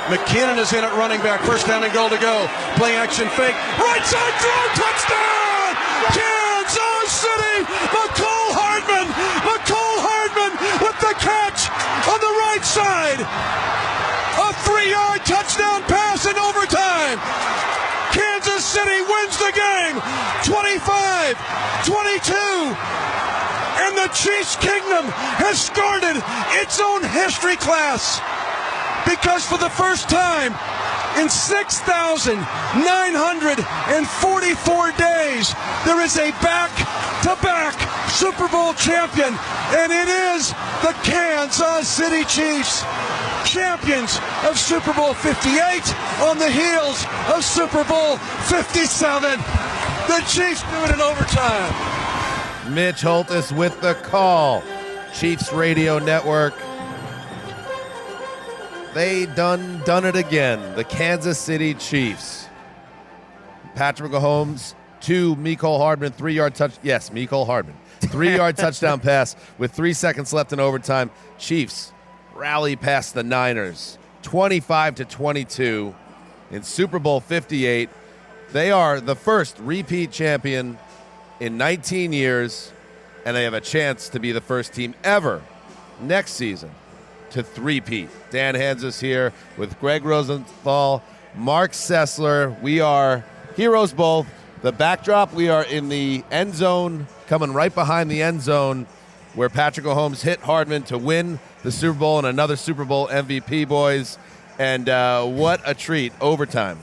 McKinnon is in at running back. First down and goal to go. Play action fake. Right side throw. Touchdown! Kansas City! McCole Hardman with the catch on the right side. A 3-yard touchdown pass in overtime. Kansas City wins the game 25-22. And the Chiefs Kingdom has started its own history class, because for the first time in 6,944 days, there is a back-to-back Super Bowl champion, and it is the Kansas City Chiefs, champions of Super Bowl 58 on the heels of Super Bowl 57. The Chiefs do it in overtime. Mitch Holthus with the call. Chiefs Radio Network. They done it again. The Kansas City Chiefs. Patrick Mahomes to Mecole Hardman, 3-yard touch. Yes, Mecole Hardman. 3-yard touchdown pass with 3 seconds left in overtime. Chiefs rally past the Niners, 25-22 in Super Bowl 58. They are the first repeat champion in 19 years, and they have a chance to be the first team ever next season to three-peat. Dan Hanzus here with Gregg Rosenthal, Marc Sessler. We are heroes both. The backdrop, we are in the end zone, coming right behind the end zone where Patrick Mahomes hit Hardman to win the Super Bowl and another Super Bowl MVP, boys. And what a treat, overtime.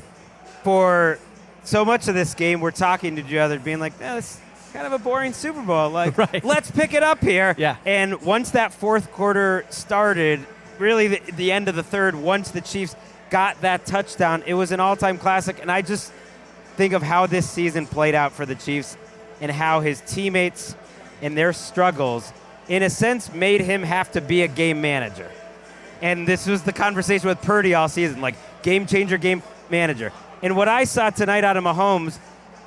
For so much of this game, we're talking to each other, being like, this is kind of a boring Super Bowl. Like, right. Let's pick it up here. Yeah. And once that fourth quarter started, really the end of the third, once the Chiefs got that touchdown, it was an all-time classic. And I just think of how this season played out for the Chiefs and how his teammates and their struggles, in a sense, made him have to be a game manager. And this was the conversation with Purdy all season, like game changer, game manager. And what I saw tonight out of Mahomes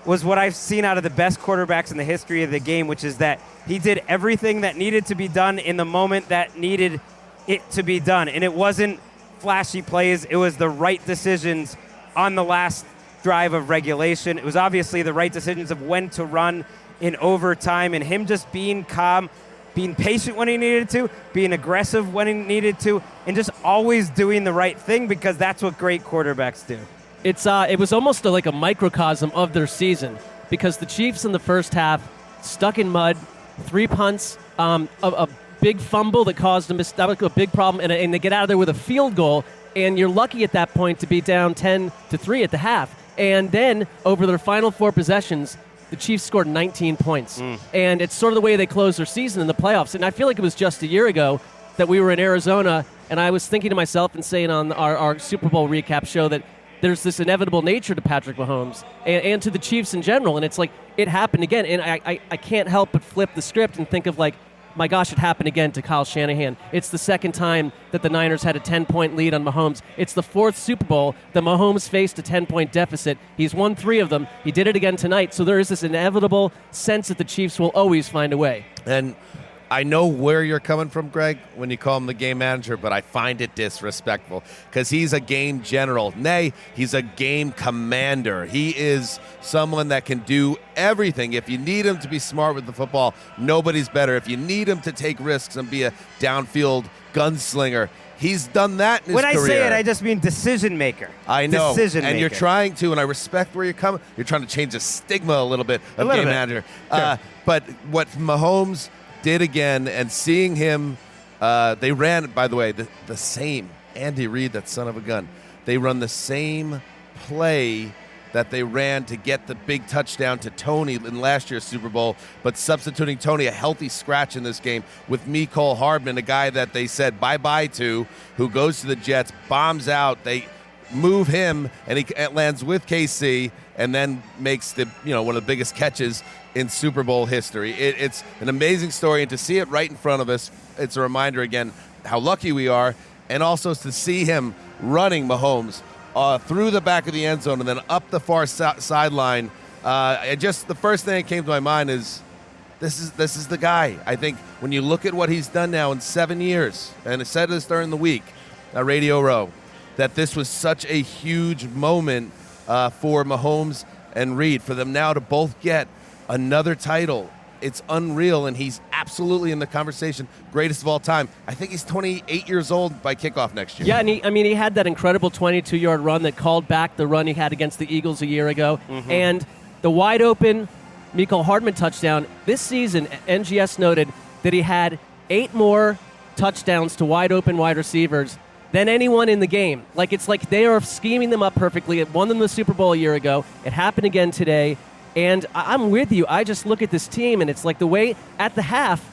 was what I've seen out of the best quarterbacks in the history of the game, which is that he did everything that needed to be done in the moment that needed it to be done. And it wasn't flashy plays. It was the right decisions on the last drive of regulation. It was obviously the right decisions of when to run in overtime, and him just being calm, being patient when he needed to, being aggressive when he needed to, and just always doing the right thing, because that's what great quarterbacks do. It was almost like a microcosm of their season, because the Chiefs in the first half stuck in mud, 3 punts, a big fumble that caused a big problem, and they get out of there with a field goal, and you're lucky at that point to be down 10-3 at the half. And then over their final 4 possessions, the Chiefs scored 19 points. And it's sort of the way they closed their season in the playoffs. And I feel like it was just a year ago that we were in Arizona, and I was thinking to myself and saying on our Super Bowl recap show that there's this inevitable nature to Patrick Mahomes and to the Chiefs in general. And it's like, it happened again. And I can't help but flip the script and think of, like, my gosh, it happened again to Kyle Shanahan. It's the second time that the Niners had a 10-point lead on Mahomes. It's the 4th Super Bowl that Mahomes faced a 10-point deficit. He's won 3 of them. He did it again tonight. So there is this inevitable sense that the Chiefs will always find a way. And I know where you're coming from, Greg, when you call him the game manager, but I find it disrespectful because he's a game general. Nay, he's a game commander. He is someone that can do everything. If you need him to be smart with the football, nobody's better. If you need him to take risks and be a downfield gunslinger, he's done that in his career. When I say it, I just mean decision maker. I know. Decision maker. And you're trying to, and I respect where you're coming. You're trying to change the stigma a little bit of game manager. Sure. But what Mahomes did again, and seeing him, they ran, by the way, the same, Andy Reid, that son of a gun, they run the same play that they ran to get the big touchdown to Tony in last year's Super Bowl, but substituting Tony, a healthy scratch in this game, with Mecole Hardman, a guy that they said bye-bye to, who goes to the Jets, bombs out, they move him, and he lands with KC, and then makes the one of the biggest catches in Super Bowl history. It's an amazing story, and to see it right in front of us, it's a reminder again how lucky we are, and also to see him running Mahomes through the back of the end zone and then up the far sideline. The first thing that came to my mind is this is the guy. I think when you look at what he's done now in 7 years, and I said this during the week at Radio Row, that this was such a huge moment for Mahomes and Reed, for them now to both get another title. It's unreal, and he's absolutely in the conversation, greatest of all time. I think he's 28 years old by kickoff next year. Yeah, and he had that incredible 22-yard run that called back the run he had against the Eagles a year ago. Mm-hmm. And the wide-open Mecole Hardman touchdown. This season, NGS noted that he had 8 more touchdowns to wide-open wide receivers than anyone in the game. It's like they are scheming them up perfectly. It won them the Super Bowl a year ago. It happened again today. And I'm with you. I just look at this team, and it's like the way at the half,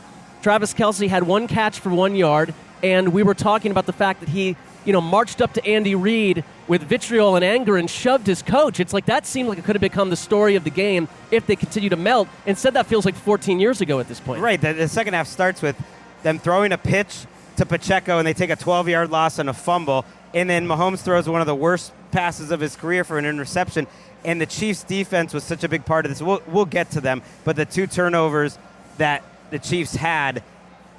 Travis Kelce had 1 catch for 1 yard, and we were talking about the fact that he, marched up to Andy Reid with vitriol and anger and shoved his coach. It's like that seemed like it could have become the story of the game if they continue to melt. Instead, that feels like 14 years ago at this point. Right. The second half starts with them throwing a pitch to Pacheco, and they take a 12-yard loss on a fumble, and then Mahomes throws one of the worst passes of his career for an interception. And the Chiefs' defense was such a big part of this. We'll get to them, but the 2 turnovers that the Chiefs had,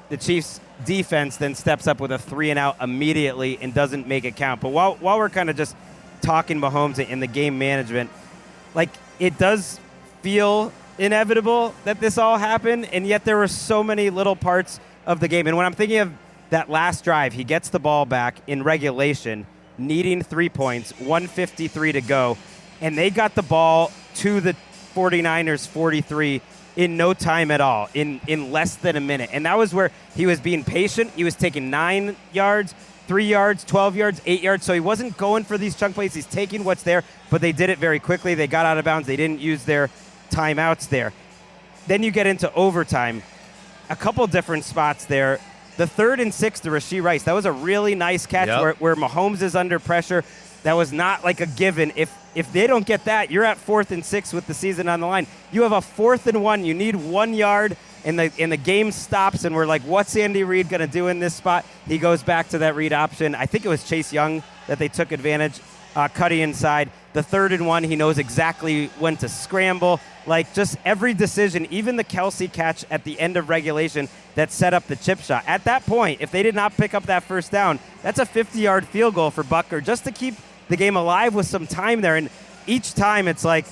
the Chiefs' defense then steps up with a 3-and-out immediately and doesn't make it count. But while we're kind of just talking Mahomes in the game management, it does feel inevitable that this all happened, and yet there were so many little parts of the game. And when I'm thinking of that last drive, he gets the ball back in regulation, needing 3 points, 1:53 to go, and they got the ball to the 49ers 43 in no time at all, in less than a minute. And that was where he was being patient. He was taking 9 yards, 3 yards, 12 yards, 8 yards. So he wasn't going for these chunk plays. He's taking what's there, but they did it very quickly. They got out of bounds. They didn't use their timeouts there. Then you get into overtime. A couple different spots there. The 3rd and 6 to Rashee Rice. That was a really nice catch where Mahomes is under pressure. That was not like a given. If they don't get that, you're at 4th and 6 with the season on the line. You have a 4th and 1. You need 1 yard, and the game stops, and we're like, what's Andy Reid going to do in this spot? He goes back to that read option. I think it was Chase Young that they took advantage, cutting inside. The 3rd and 1, he knows exactly when to scramble. Just every decision, even the Kelce catch at the end of regulation that set up the chip shot. At that point, if they did not pick up that first down, that's a 50-yard field goal for Butker just to keep the game alive with some time there. And each time it's like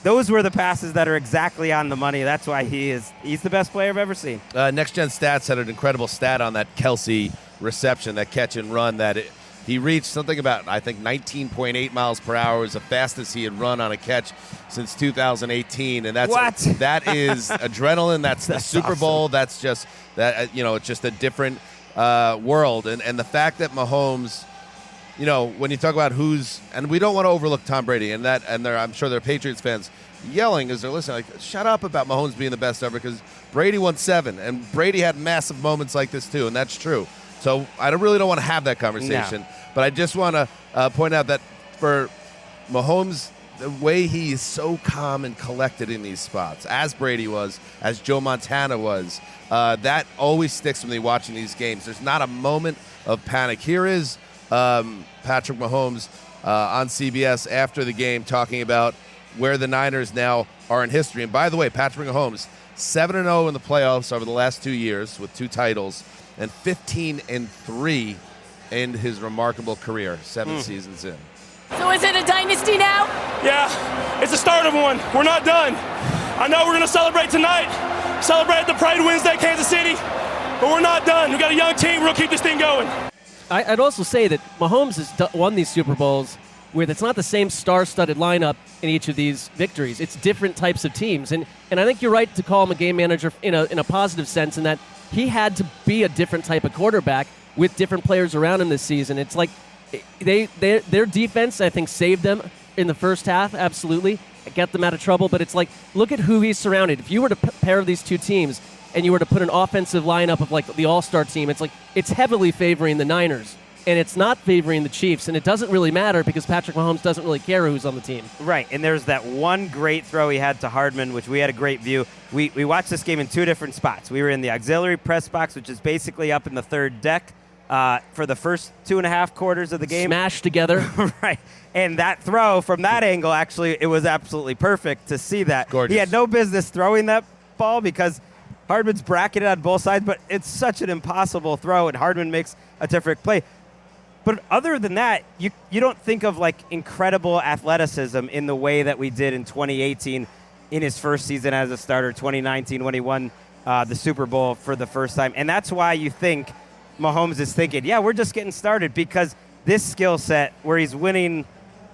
those were the passes that are exactly on the money. That's why he's the best player I've ever seen. Next Gen Stats had an incredible stat on that Kelce reception, that catch and run, that he reached something about, I think, 19.8 miles per hour was the fastest he had run on a catch since 2018. And that is adrenaline. That's the Super Bowl. Awesome. That's just that, it's just a different world. And the fact that Mahomes, when you talk about and we don't want to overlook Tom Brady, and I'm sure there are Patriots fans yelling as they're listening, shut up about Mahomes being the best ever, because Brady won 7, and Brady had massive moments like this too, and that's true. So I really don't want to have that conversation, but I just want to point out that for Mahomes, the way he is so calm and collected in these spots, as Brady was, as Joe Montana was, that always sticks with me watching these games. There's not a moment of panic. Here is Patrick Mahomes on CBS after the game talking about where the Niners now are in history. And by the way, Patrick Mahomes, 7-0 in the playoffs over the last 2 years with 2 titles, and 15-3 in his remarkable career, 7 seasons in. So is it a dynasty now? Yeah, it's the start of one. We're not done. I know we're going to celebrate tonight, celebrate the Pride Wednesday, Kansas City, but we're not done. We got a young team. We'll keep this thing going. I'd also say that Mahomes has won these Super Bowls where it's not the same star-studded lineup in each of these victories. It's different types of teams. And I think you're right to call him a game manager in a positive sense, in that he had to be a different type of quarterback with different players around him this season. It's like their defense, I think, saved them in the first half, absolutely. It got them out of trouble, but it's like, look at who he's surrounded. If you were to pair these two teams and you were to put an offensive lineup of like the all-star team, it's like it's heavily favoring the Niners, and it's not favoring the Chiefs, and it doesn't really matter because Patrick Mahomes doesn't really care who's on the team. Right, and there's that one great throw he had to Hardman, which we had a great view. We watched this game in 2 different spots. We were in the auxiliary press box, which is basically up in the 3rd deck for the first 2.5 quarters of the game. Smashed together. Right, and that throw from that angle, actually, it was absolutely perfect to see that. Gorgeous. He had no business throwing that ball because Hardman's bracketed on both sides, but it's such an impossible throw, and Hardman makes a terrific play. But other than that, you don't think of like incredible athleticism in the way that we did in 2018 in his first season as a starter, 2019 when he won the Super Bowl for the first time. And that's why you think Mahomes is thinking, yeah, we're just getting started, because this skill set where he's winning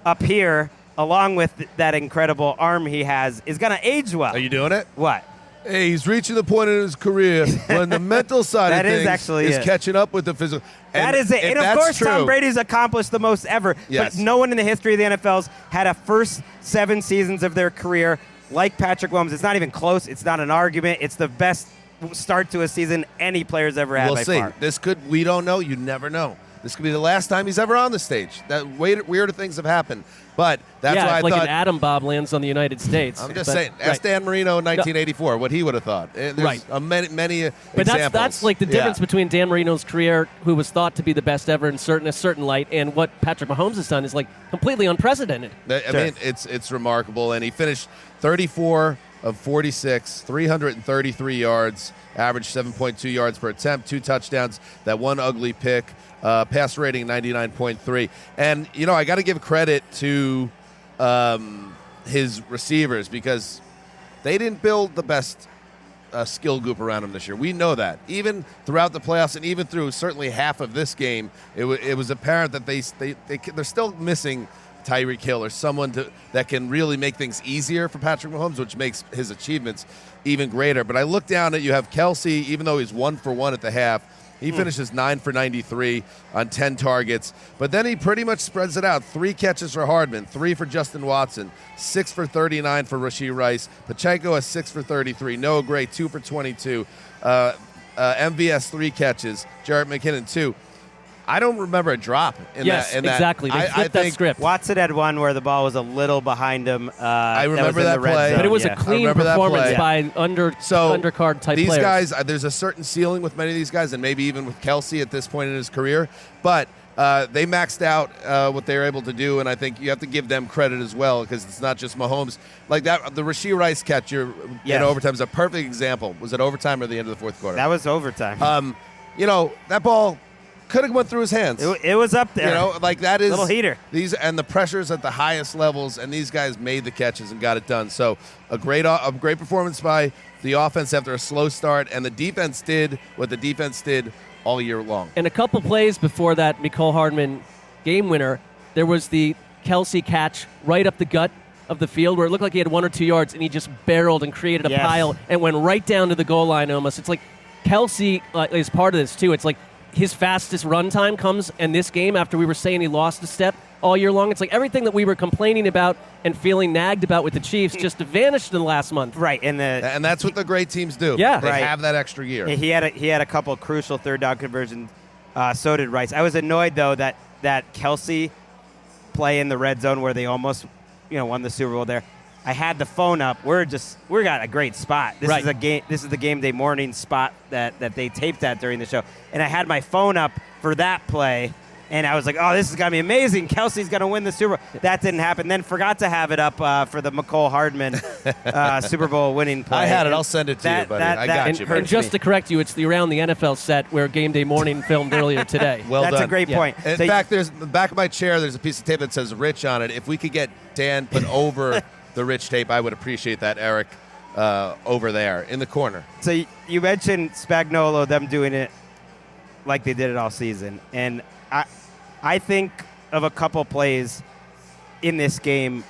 up here along with that incredible arm he has is going to age well. Are you doing it? What? Hey, he's reaching the point in his career when the mental side That of is things actually is it. catching up with the physical. That is it. if And of that's course, true, Tom Brady's accomplished the most ever. Yes. But no one in the history of the NFL's had a first 7 seasons of their career like Patrick Mahomes. It's not even close. It's not an argument. It's the best start to a season any player's ever had we'll by see. far. We don't know. You never know. This could be the last time he's ever on the stage. That weirder things have happened. But that's yeah, why I if like thought. an atom bomb lands on the United States. I'm just But- saying. right. Ask Dan Marino in 1984 what he would have thought. There's Right. Many But examples. that's like the difference between Dan Marino's career, who was thought to be the best ever in a certain light, and what Patrick Mahomes has done is like completely unprecedented. I mean, it's remarkable. And he finished 34 of 46, 333 yards, averaged 7.2 yards per attempt, 2 touchdowns, that one ugly pick, pass rating 99.3. And, I got to give credit to his receivers, because they didn't build the best skill group around him this year. We know that. Even throughout the playoffs and even through certainly half of this game, it was apparent that they're still missing Tyreek Hill or someone that can really make things easier for Patrick Mahomes, which makes his achievements even greater. But I look down at, you have Kelsey, even though he's 1 for 1 at the half, he finishes 9 for 93 on 10 targets. But then he pretty much spreads it out. 3 catches for Hardman, 3 for Justin Watson, 6 for 39 for Rashee Rice. Pacheco has 6 for 33. Noah Gray, 2 for 22. MVS, 3 catches. Jarrett McKinnon, 2. I don't remember a drop in Yes, that. In that. exactly. They I flipped that think script. Watson had one where the ball was a little behind him. I remember that was in the that red play. zone, But it was yeah. a clean remember that performance play. by undercard type these players. guys, there's a certain ceiling with many of these guys, and maybe even with Kelsey at this point in his career. But they maxed out what they were able to do, and I think you have to give them credit as well, because it's not just Mahomes. Like that, the Rashee Rice catch in overtime is a perfect example. Was it overtime or the end of the fourth quarter? That was overtime. That ball could have went through his hands. It was up there. Like that is Little heater. These and the pressure's at the highest levels, and these guys made the catches and got it done. So a great performance by the offense after a slow start, and the defense did what the defense did all year long. And a couple plays before that Mecole Hardman game winner, there was the Kelsey catch right up the gut of the field where it looked like he had 1 or 2 yards, and he just barreled and created a Yes. pile and went right down to the goal line almost. It's like Kelsey is part of this too. It's like his fastest run time comes in this game after we were saying he lost a step all year long. It's like everything that we were complaining about and feeling nagged about with the Chiefs just vanished in the last month. Right, And that's what the great teams do. Yeah. They Right. have that extra year. he had a couple crucial third down conversions. So did Rice. I was annoyed though that Kelsey play in the red zone where they almost won the Super Bowl there. I had the phone up. We got a great spot. This Right. is a game. This is the game day morning spot that they taped at during the show. And I had my phone up for that play, and I was like, "Oh, this is gonna be amazing. Kelsey's gonna win the Super Bowl." That didn't happen. Then forgot to have it up for the Mecole Hardman Super Bowl winning play. I had it. And I'll send it to you, buddy. I got that you, hurt And just me. to correct you, it's the Around the NFL set where Game Day Morning filmed earlier today. Well That's done. a great Yeah. point. In So fact, there's in the back of my chair. There's a piece of tape that says "Rich" on it. If we could get Dan put over the Rich tape, I would appreciate that, Eric, over there in the corner. So you mentioned Spagnuolo, them doing it like they did it all season, and I think of a couple plays in this game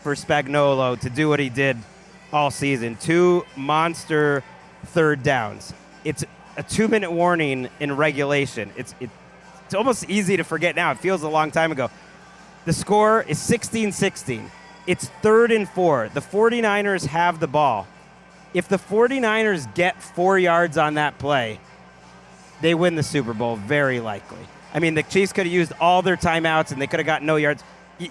for Spagnuolo to do what he did all season. 2 monster third downs. It's a 2-minute warning in regulation. It's almost easy to forget now. It feels a long time ago. The score is 16-16. It's 3rd and 4. The 49ers have the ball. If the 49ers get 4 yards on that play, they win the Super Bowl, very likely. I mean, the Chiefs could have used all their timeouts, and they could have got no yards.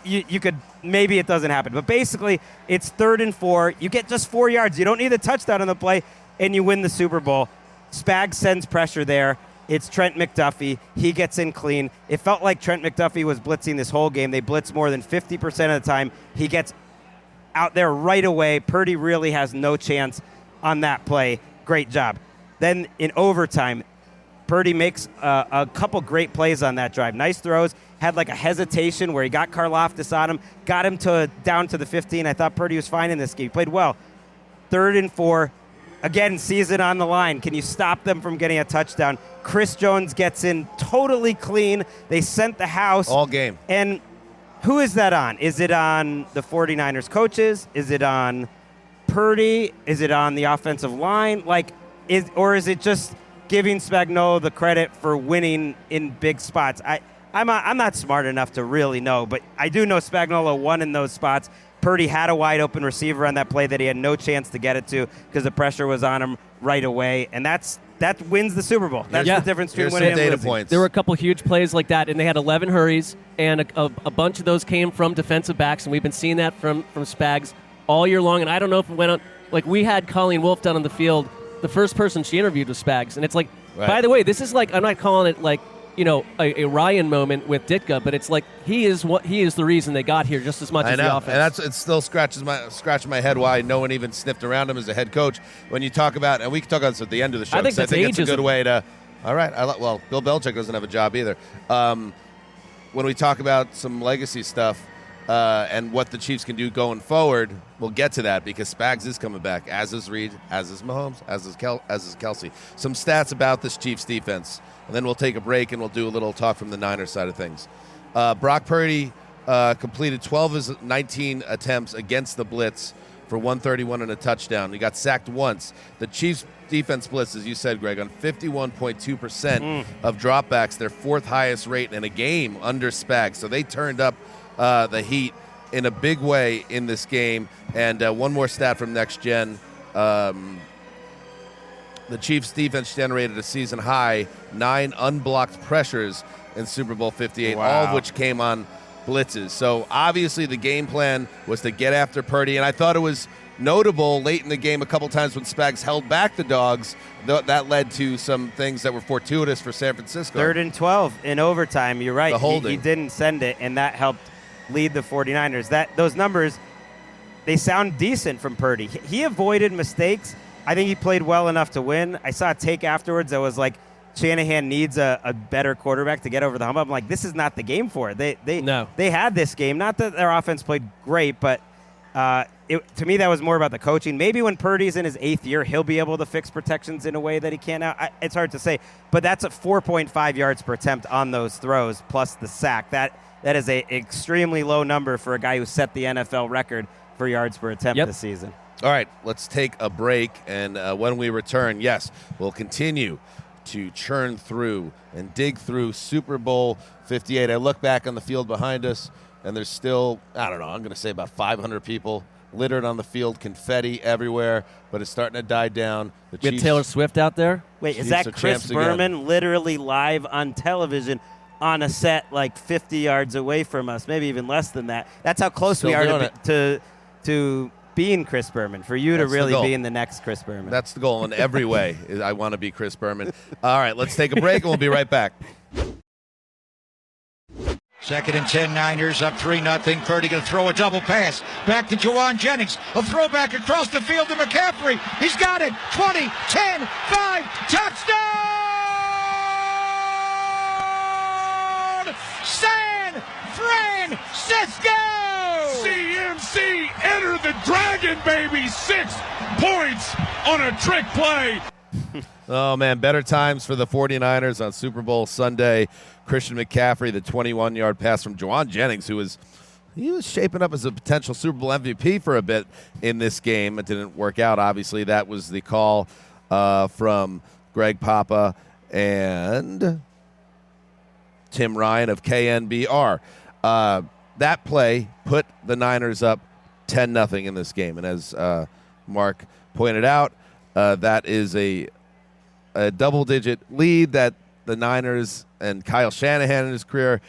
You could, maybe it doesn't happen. But basically, it's 3rd and 4. You get just 4 yards. You don't need a touchdown on the play, and you win the Super Bowl. Spags sends pressure there. It's Trent McDuffie. He gets in clean. It felt like Trent McDuffie was blitzing this whole game. They blitz more than 50% of the time. He gets out there right away. Purdy really has no chance on that play. Great job. Then in overtime, Purdy makes a couple great plays on that drive. Nice throws. Had like a hesitation where he got Karlaftis on him, got him down to the 15. I thought Purdy was fine in this game. He played well. 3rd and 4. Again, season on the line. Can you stop them from getting a touchdown? Chris Jones gets in totally clean. They sent the house. All game. And who is that on? Is it on the 49ers coaches? Is it on Purdy? Is it on the offensive line? Or is it just giving Spagnuolo the credit for winning in big spots? I'm not smart enough to really know, but I do know Spagnuolo won in those spots. Purdy had a wide open receiver on that play that he had no chance to get it to because the pressure was on him right away, and that wins the Super Bowl. That's the difference between winning and losing. Points. There were a couple huge plays like that, and they had 11 hurries, and a bunch of those came from defensive backs, and we've been seeing that from Spags all year long. And I don't know if it went on. Like, we had Colleen Wolfe down on the field. The first person she interviewed was Spags, and it's like, by the way, this is like, I'm not calling it like, a Ryan moment with Ditka, but it's like he is the reason they got here just as much as the offense. And it still scratching my head why no one even sniffed around him as a head coach. When you talk about, and we can talk about this at the end of the show. I think it's a good way to. All right, well, Bill Belichick doesn't have a job either. When we talk about some legacy stuff and what the Chiefs can do going forward, we'll get to that because Spags is coming back, as is Reed, as is Mahomes, as is Kelsey. Some stats about this Chiefs defense. And then we'll take a break and we'll do a little talk from the Niners side of things. Brock Purdy completed 12 of his 19 attempts against the blitz for 131 and a touchdown. He got sacked once. The Chiefs defense blitz, as you said, Greg, on 51.2% of dropbacks, their 4th highest rate in a game under Spags. So they turned up the heat in a big way in this game. And one more stat from Next Gen. The Chiefs' defense generated a season high 9 unblocked pressures in Super Bowl 58, all of which came on blitzes. So obviously the game plan was to get after Purdy, and I thought it was notable late in the game a couple times when Spags held back the Dogs. That led to some things that were fortuitous for San Francisco. 3rd and 12 in overtime. You're right. The holding. He didn't send it, and that helped lead the 49ers. Those numbers, they sound decent from Purdy. He avoided mistakes. I think he played well enough to win. I saw a take afterwards that was like, Shanahan needs a better quarterback to get over the hump. I'm like, this is not the game for it. They had this game. Not that their offense played great, but to me that was more about the coaching. Maybe when Purdy's in his 8th year, he'll be able to fix protections in a way that he can't now. It's hard to say. But that's at 4.5 yards per attempt on those throws, plus the sack. That is a extremely low number for a guy who set the NFL record for yards per attempt this season. All right, let's take a break, and when we return, yes, we'll continue to churn through and dig through Super Bowl 58. I look back on the field behind us, and there's still, I don't know, I'm going to say about 500 people littered on the field, confetti everywhere, but it's starting to die down. We had Taylor Swift out there. Wait, is that Chris Berman literally live on television on a set like 50 yards away from us, maybe even less than that? That's how close we are to being Chris Berman, for you to really be in the next Chris Berman. That's the goal in every way. I want to be Chris Berman. All right, let's take a break, and we'll be right back. 2nd and 10, Niners up 3-0. Purdy going to throw a double pass. Back to Juwan Jennings. A throwback across the field to McCaffrey. He's got it. 20, 10, 5, touchdown! San Francisco! CMC enter the Dragon, baby. 6 points on a trick play. Oh, man, better times for the 49ers on Super Bowl Sunday. Christian McCaffrey, the 21-yard pass from Juwan Jennings, he was shaping up as a potential Super Bowl MVP for a bit in this game. It didn't work out, obviously. That was the call from Greg Papa and Tim Ryan of KNBR. That play put the Niners up 10-0 in this game. And as Mark pointed out, that is a double-digit lead that the Niners and Kyle Shanahan in his career,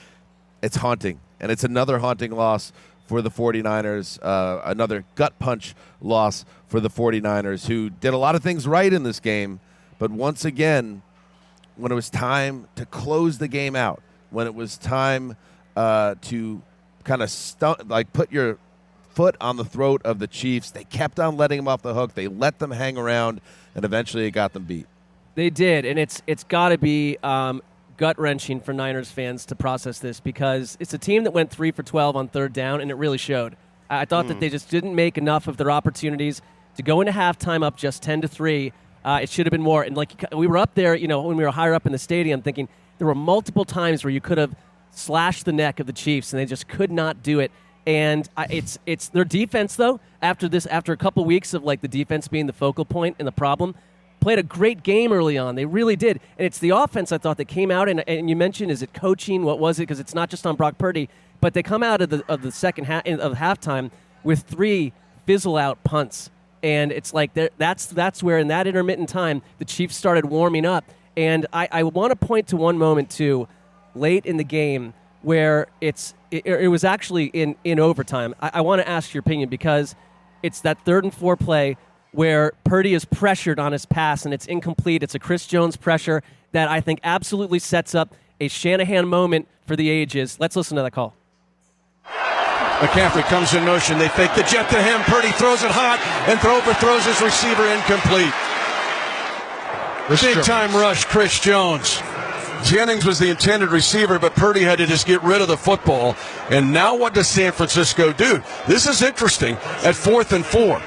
it's haunting. And it's another haunting loss for the 49ers, another gut punch loss for the 49ers, who did a lot of things right in this game. But once again, when it was time to close the game out, when it was time to kind of put your foot on the throat of the Chiefs, they kept on letting them off the hook. They let them hang around, and eventually it got them beat. They did, and it's got to be gut-wrenching for Niners fans to process this because it's a team that went 3 for 12 on third down, and it really showed. I thought that they just didn't make enough of their opportunities to go into halftime up just 10-3. It should have been more. And like we were up there, when we were higher up in the stadium, thinking there were multiple times where you could have slashed the neck of the Chiefs, and they just could not do it. And it's their defense, though, after a couple weeks of like the defense being the focal point and the problem, played a great game early on. They really did. And it's the offense, I thought, that came out. And you mentioned, is it coaching? What was it? Because it's not just on Brock Purdy. But they come out of the second half of halftime with 3 fizzle-out punts. And it's like that's where, in that intermittent time, the Chiefs started warming up. And I want to point to one moment, too, late in the game where it was actually in overtime. I want to ask your opinion because it's that 3rd and 4 play where Purdy is pressured on his pass and it's incomplete. It's a Chris Jones pressure that I think absolutely sets up a Shanahan moment for the ages. Let's listen to that call. McCaffrey comes in motion. They fake the jet to him. Purdy throws it hot and overthrows his receiver, incomplete. Big-time rush, Chris Jones. Jennings was the intended receiver, but Purdy had to just get rid of the football. And now what does San Francisco do? This is interesting at 4th and 4.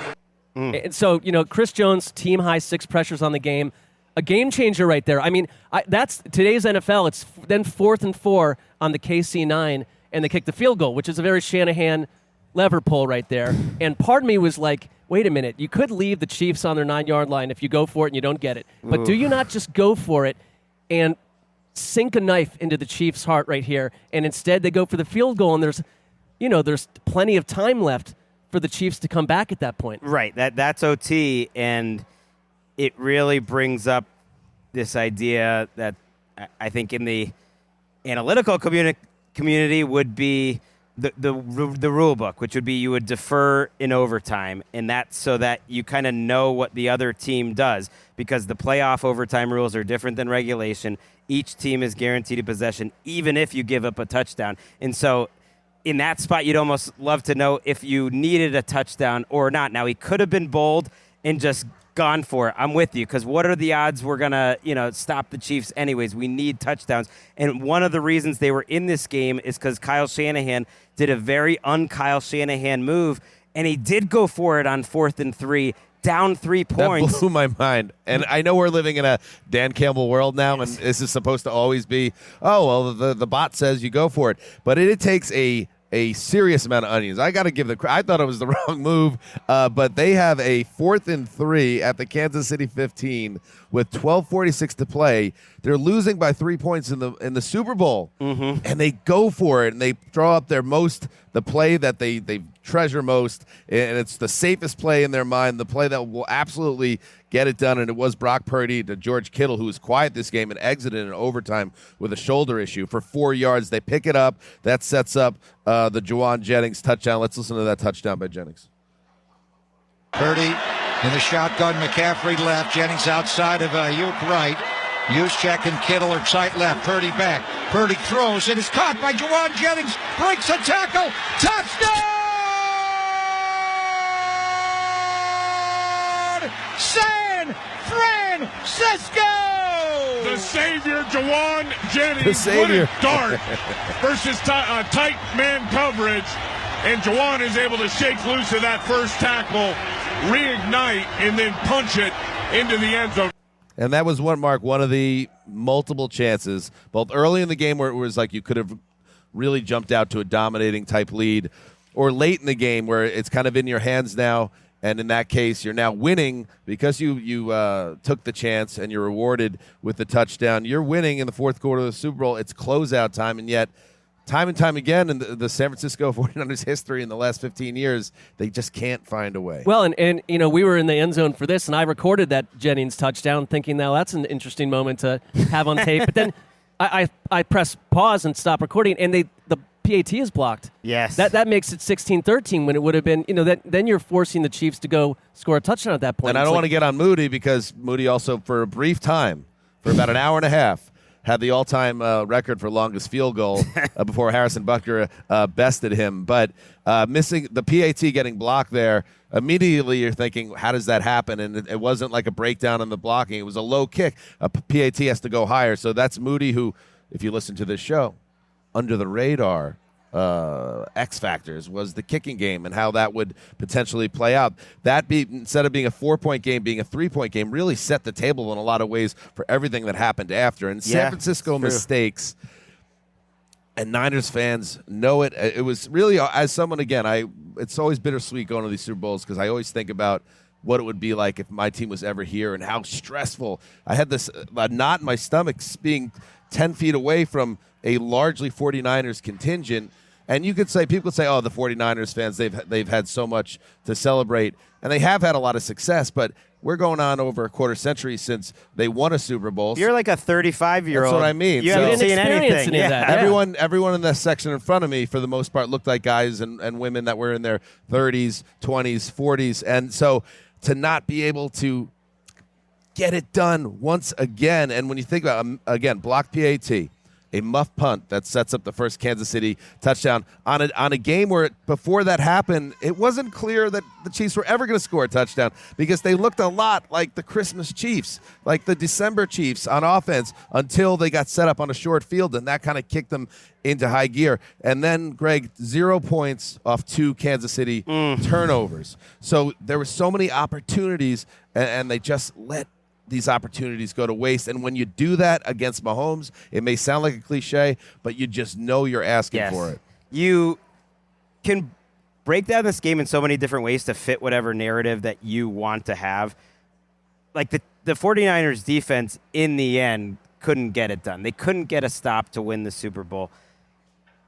And so, Chris Jones, team-high 6 pressures on the game. A game changer right there. I mean, that's today's NFL. It's then 4th and 4 on the KC9, and they kick the field goal, which is a very Shanahan lever pull right there. And part of me was like, wait a minute, you could leave the Chiefs on their 9-yard line if you go for it and you don't get it. But do you not just go for it and sink a knife into the Chiefs' heart right here, and instead they go for the field goal, and there's plenty of time left for the Chiefs to come back at that point. Right, that's OT, and it really brings up this idea that I think in the analytical community would be the rule book, which would be you would defer in overtime, and that's so that you kind of know what the other team does, because the playoff overtime rules are different than regulation. Each team is guaranteed a possession, even if you give up a touchdown. And so in that spot, you'd almost love to know if you needed a touchdown or not. Now, he could have been bold and just gone for it. I'm with you, because what are the odds we're going to, stop the Chiefs anyways? We need touchdowns. And one of the reasons they were in this game is because Kyle Shanahan did a very un-Kyle Shanahan move, and he did go for it on 4th and 3, down 3 points. That blew my mind. And I know we're living in a Dan Campbell world now, and this is supposed to always be, the bot says you go for it. But it takes a serious amount of onions. I got to give I thought it was the wrong move, but they have a 4th and 3 at the Kansas City 15 with 12:46 to play. They're losing by 3 points in the Super Bowl, and they go for it, and they draw up the play that they treasure most, and it's the safest play in their mind, the play that will absolutely get it done, and it was Brock Purdy to George Kittle, who was quiet this game and exited in overtime with a shoulder issue for 4 yards. They pick it up. That sets up the Juwan Jennings touchdown. Let's listen to that touchdown by Jennings. Purdy in the shotgun. McCaffrey left. Jennings outside of Ayuk right. Juszczyk and Kittle are tight left. Purdy back. Purdy throws. It is caught by Juwan Jennings. Breaks a tackle. Touchdown! San Francisco! The savior, Juwan Jennings. The savior. What a dart versus tight man coverage. And Juwan is able to shake loose of that first tackle, reignite, and then punch it into the end zone. And that was one of the multiple chances, both early in the game where it was like you could have really jumped out to a dominating type lead, or late in the game where it's kind of in your hands now. And in that case, you're now winning because you took the chance and you're rewarded with the touchdown. You're winning in the 4th quarter of the Super Bowl. It's closeout time, and yet time and time again in the San Francisco 49ers history in the last 15 years, they just can't find a way. Well, and we were in the end zone for this, and I recorded that Jennings touchdown thinking, now that's an interesting moment to have on tape. But then I press pause and stop recording, and the PAT is blocked. Yes. That makes it 16-13 when it would have been, then you're forcing the Chiefs to go score a touchdown at that point. And I don't want to get on Moody, because Moody also, for a brief time, for about an hour and a half, had the all-time record for longest field goal before Harrison Butker bested him. But missing the PAT getting blocked there, immediately you're thinking, how does that happen? And it wasn't like a breakdown in the blocking. It was a low kick. A PAT has to go higher. So that's Moody, who, if you listen to this show, under the radar X factors was the kicking game and how that would potentially play out. Instead of being a 4-point game, being a 3-point game, really set the table in a lot of ways for everything that happened after. And San Francisco mistakes, and Niners fans know it. It was really, as someone, again, it's always bittersweet going to these Super Bowls because I always think about what it would be like if my team was ever here and how stressful. I had this knot in my stomach being 10 feet away from a largely 49ers contingent. And you could say, people could say, oh, the 49ers fans, they've had so much to celebrate. And they have had a lot of success, but we're going on over a quarter century since they won a Super Bowl. You're like a 35-year-old. That's what I mean. You haven't seen anything. Any of that. Everyone in that section in front of me, for the most part, looked like guys and women that were in their 30s, 20s, 40s. And so to not be able to get it done once again, and when you think about, again, blocked PAT, a muff punt that sets up the first Kansas City touchdown on a game where before that happened, it wasn't clear that the Chiefs were ever going to score a touchdown because they looked a lot like the Christmas Chiefs, like the December Chiefs on offense until they got set up on a short field, and that kind of kicked them into high gear. And then, Greg, 0 points off 2 Kansas City turnovers. So there were so many opportunities, and they just let these opportunities go to waste. And when you do that against Mahomes, it may sound like a cliche, but you just know you're asking for it. You can break down this game in so many different ways to fit whatever narrative that you want to have. Like the 49ers defense, in the end, couldn't get it done. They couldn't get a stop to win the Super Bowl.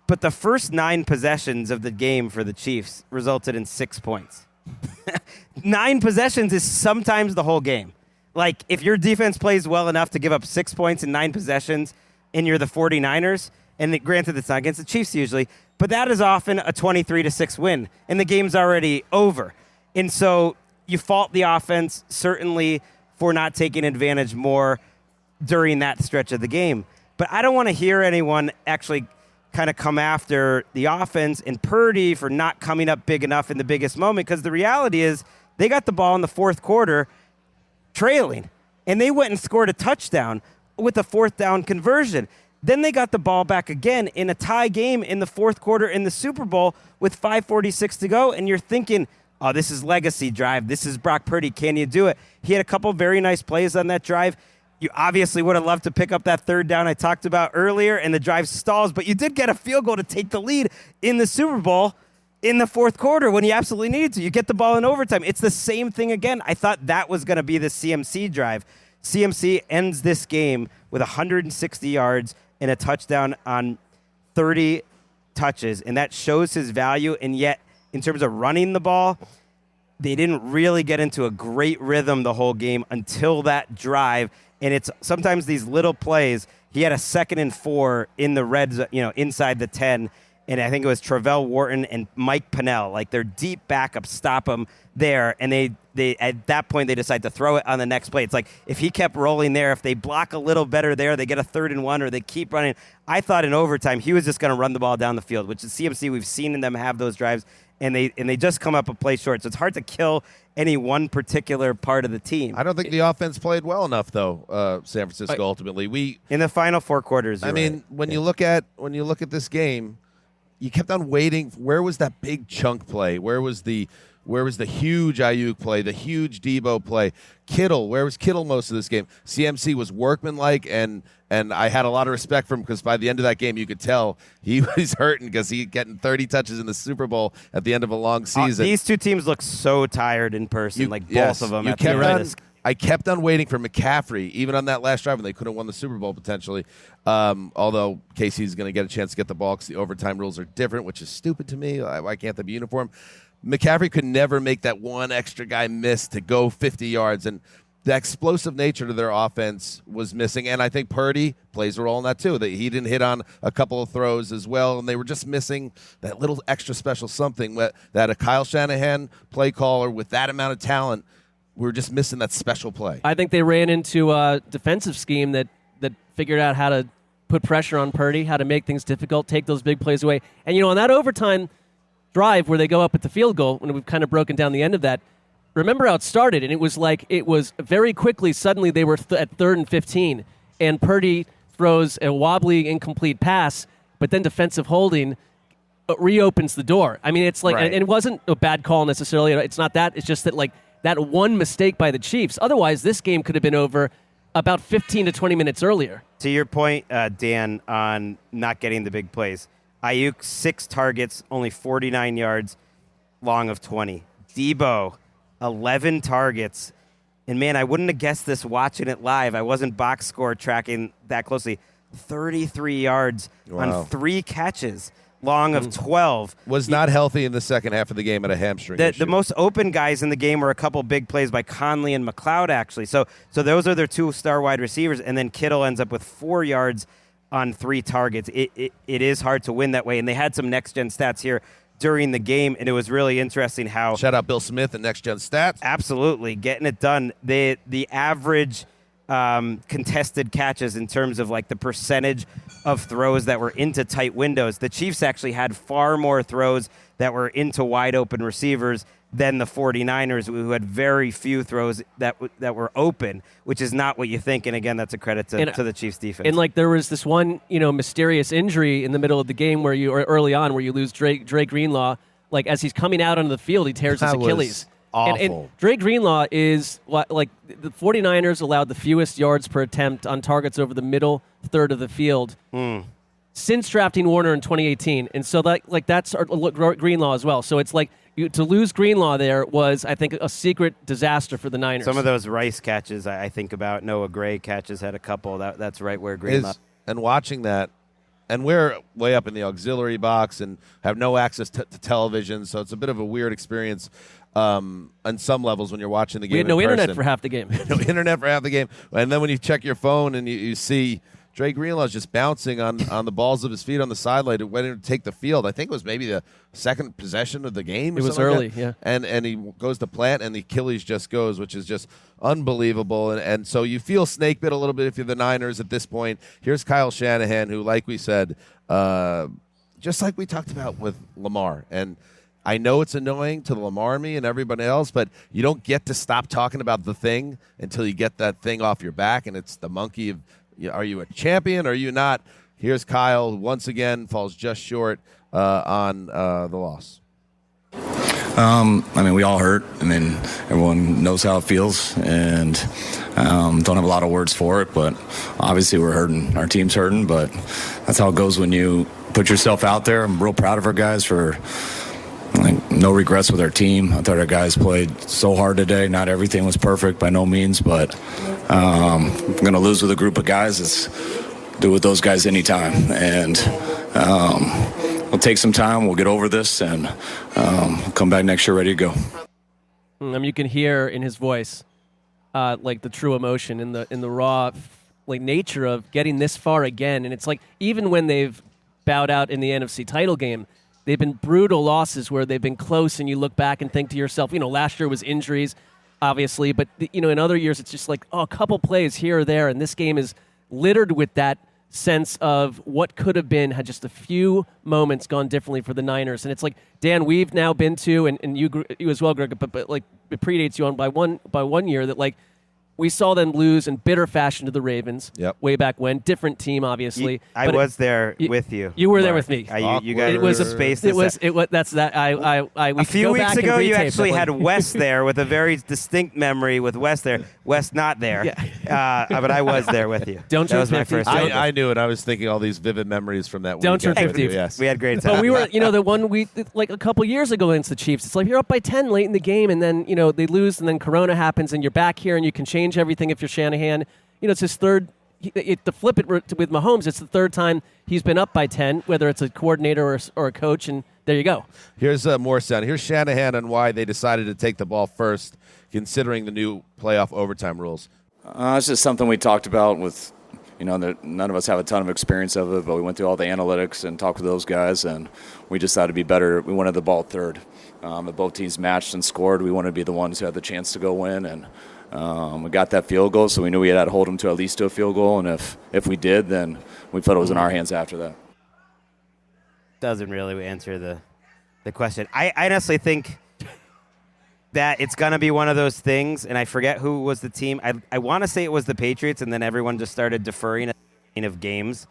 But the first 9 possessions of the game for the Chiefs resulted in 6 points. 9 possessions is sometimes the whole game. Like, if your defense plays well enough to give up 6 points in 9 possessions and you're the 49ers, and granted it's not against the Chiefs usually, but that is often a 23-6 win, and the game's already over. And so you fault the offense, certainly, for not taking advantage more during that stretch of the game. But I don't want to hear anyone actually kind of come after the offense and Purdy for not coming up big enough in the biggest moment, because the reality is they got the ball in the fourth quarter trailing, and they went and scored a touchdown with a 4th down conversion. Then they got the ball back again in a tie game in the fourth quarter in the Super Bowl with 5:46 to go, and you're thinking, oh, this is legacy drive. This is Brock Purdy. Can you do it? He had a couple very nice plays on that drive. You obviously would have loved to pick up that 3rd down I talked about earlier, and the drive stalls, but you did get a field goal to take the lead in the Super Bowl in the fourth quarter when you absolutely needed to. You get the ball in overtime. It's the same thing again. I thought that was going to be the CMC drive. CMC ends this game with 160 yards and a touchdown on 30 touches, and that shows his value. And yet, in terms of running the ball, they didn't really get into a great rhythm the whole game until that drive. And it's sometimes these little plays. He had a 2nd and 4 in the red zone, inside the 10. And I think it was Travell Wharton and Mike Pennell, like their deep backup, stop him there. And they at that point, they decide to throw it on the next play. It's like if he kept rolling there, if they block a little better there, they get a 3rd and 1, or they keep running. I thought in overtime he was just going to run the ball down the field, which is CMC. We've seen them have those drives, and they just come up a play short. So it's hard to kill any one particular part of the team. I don't think the offense played well enough, though. San Francisco ultimately, in the final 4 quarters. When you look at this game, you kept on waiting. Where was that big chunk play? Where was the huge Ayuk play, the huge Debo play? Kittle, where was Kittle most of this game? CMC was workmanlike, and I had a lot of respect for him because by the end of that game, you could tell he was hurting because he getting 30 touches in the Super Bowl at the end of a long season. These two teams look so tired in person, both of them. I kept on waiting for McCaffrey, even on that last drive, and they could have won the Super Bowl potentially. Although KC's going to get a chance to get the ball because the overtime rules are different, which is stupid to me. Why can't they be uniform? McCaffrey could never make that one extra guy miss to go 50 yards, and the explosive nature to their offense was missing. And I think Purdy plays a role in that too. That he didn't hit on a couple of throws as well, and they were just missing that little extra special something that a Kyle Shanahan play caller with that amount of talent. We were just missing that special play. I think they ran into a defensive scheme that that figured out how to put pressure on Purdy, how to make things difficult, take those big plays away. And, on that overtime drive where they go up at the field goal, when we've kind of broken down the end of that, remember how it started, and it was very quickly, suddenly they were at 3rd and 15, and Purdy throws a wobbly, incomplete pass, but then defensive holding reopens the door. I mean, it's like, Right. and it wasn't a bad call necessarily. It's not that. It's just that, that one mistake by the Chiefs. Otherwise, this game could have been over about 15 to 20 minutes earlier. To your point, Dan, on not getting the big plays, Ayuk, 6 targets, only 49 yards, long of 20. Debo, 11 targets. And, man, I wouldn't have guessed this watching it live. I wasn't box score tracking that closely. 33 yards on 3 catches, long of 12. Was not healthy in the second half of the game at a hamstring issue. The most open guys in the game were a couple big plays by Conley and McLeod, actually. So those are their 2 star wide receivers, and then Kittle ends up with 4 yards on 3 targets. It is hard to win that way, and they had some next-gen stats here during the game, and it was really interesting how... Shout out Bill Smith and Next Gen Stats. Absolutely, getting it done. The average contested catches in terms of the percentage of throws that were into tight windows, the Chiefs actually had far more throws that were into wide open receivers than the 49ers, who had very few throws that were open, which is not what you think. And again, that's a credit to the Chiefs defense. And there was this one, mysterious injury in the middle of the game or early on where you lose Drake Greenlaw. As he's coming out onto the field, he tears his Achilles. Awful. And Drake Greenlaw is the 49ers allowed the fewest yards per attempt on targets over the middle third of the field since drafting Warner in 2018. And so that's Greenlaw as well. So it's to lose Greenlaw there was, I think, a secret disaster for the Niners. Some of those Rice catches I think about. Noah Gray catches had a couple. That's right where Greenlaw. And watching that, and we're way up in the auxiliary box and have no access to television, so it's a bit of a weird experience on some levels when you're watching the game. We had no in internet person. for half the game. No internet for half the game. And then when you check your phone and you see Drake Greenlaw's just bouncing on the balls of his feet on the sideline and went in to take the field. I think it was maybe the second possession of the game. It was early, yeah. And he goes to plant, and the Achilles just goes, which is just unbelievable. And so you feel snake bit a little bit if you're the Niners at this point. Here's Kyle Shanahan, who, like we said, just like we talked about with Lamar. And I know it's annoying to the Lamar me and everybody else, but you don't get to stop talking about the thing until you get that thing off your back, and it's the monkey of, are you a champion or are you not? Here's Kyle, who once again falls just short on the loss. We all hurt. Everyone knows how it feels, and don't have a lot of words for it, but obviously we're hurting. Our team's hurting, but that's how it goes when you put yourself out there. I'm real proud of our guys for no regrets with our team. I thought our guys played so hard today. Not everything was perfect by no means, but I'm going to lose with a group of guys. It's do with those guys anytime. And we'll take some time. We'll get over this and come back next year ready to go. You can hear in his voice the true emotion in the raw nature of getting this far again. And it's even when they've bowed out in the NFC title game, they've been brutal losses where they've been close, and you look back and think to yourself, last year was injuries, obviously, but in other years it's just a couple plays here or there, and this game is littered with that sense of what could have been had just a few moments gone differently for the Niners. And it's Dan, we've now been to, and you as well, Greg, but it predates you on by one year that we saw them lose in bitter fashion to the Ravens way back when. Different team, obviously. I was there with you. You were there with me. You guys it was a space. It was that's that. A few weeks ago, you actually had Wes there with a very distinct memory with Wes there. Wes not there. Yeah. But I was there with you. Don't that turn was my 50. first. I knew it. I was thinking all these vivid memories from that Don't turn weekend. 50. Yes. We had great time. But we were, the one we a couple years ago against the Chiefs. It's you're up by 10 late in the game, and then they lose, and then Corona happens, and you're back here, and you can change everything if you're Shanahan. It's his third. To flip it with Mahomes, it's the third time he's been up by 10, whether it's a coordinator or a coach, and there you go. Here's more sound. Here's Shanahan on why they decided to take the ball first, considering the new playoff overtime rules. It's just something we talked about with, that none of us have a ton of experience of it, but we went through all the analytics and talked with those guys, and we just thought it'd be better. We wanted the ball third. If both teams matched and scored, we wanted to be the ones who had the chance to go win, and We got that field goal, so we knew we had to hold them to at least to a field goal, and if we did, then we felt it was in our hands after that. Doesn't really answer the question. I honestly think that it's going to be one of those things, and I forget who was the team. I want to say it was the Patriots, and then everyone just started deferring at the end of games.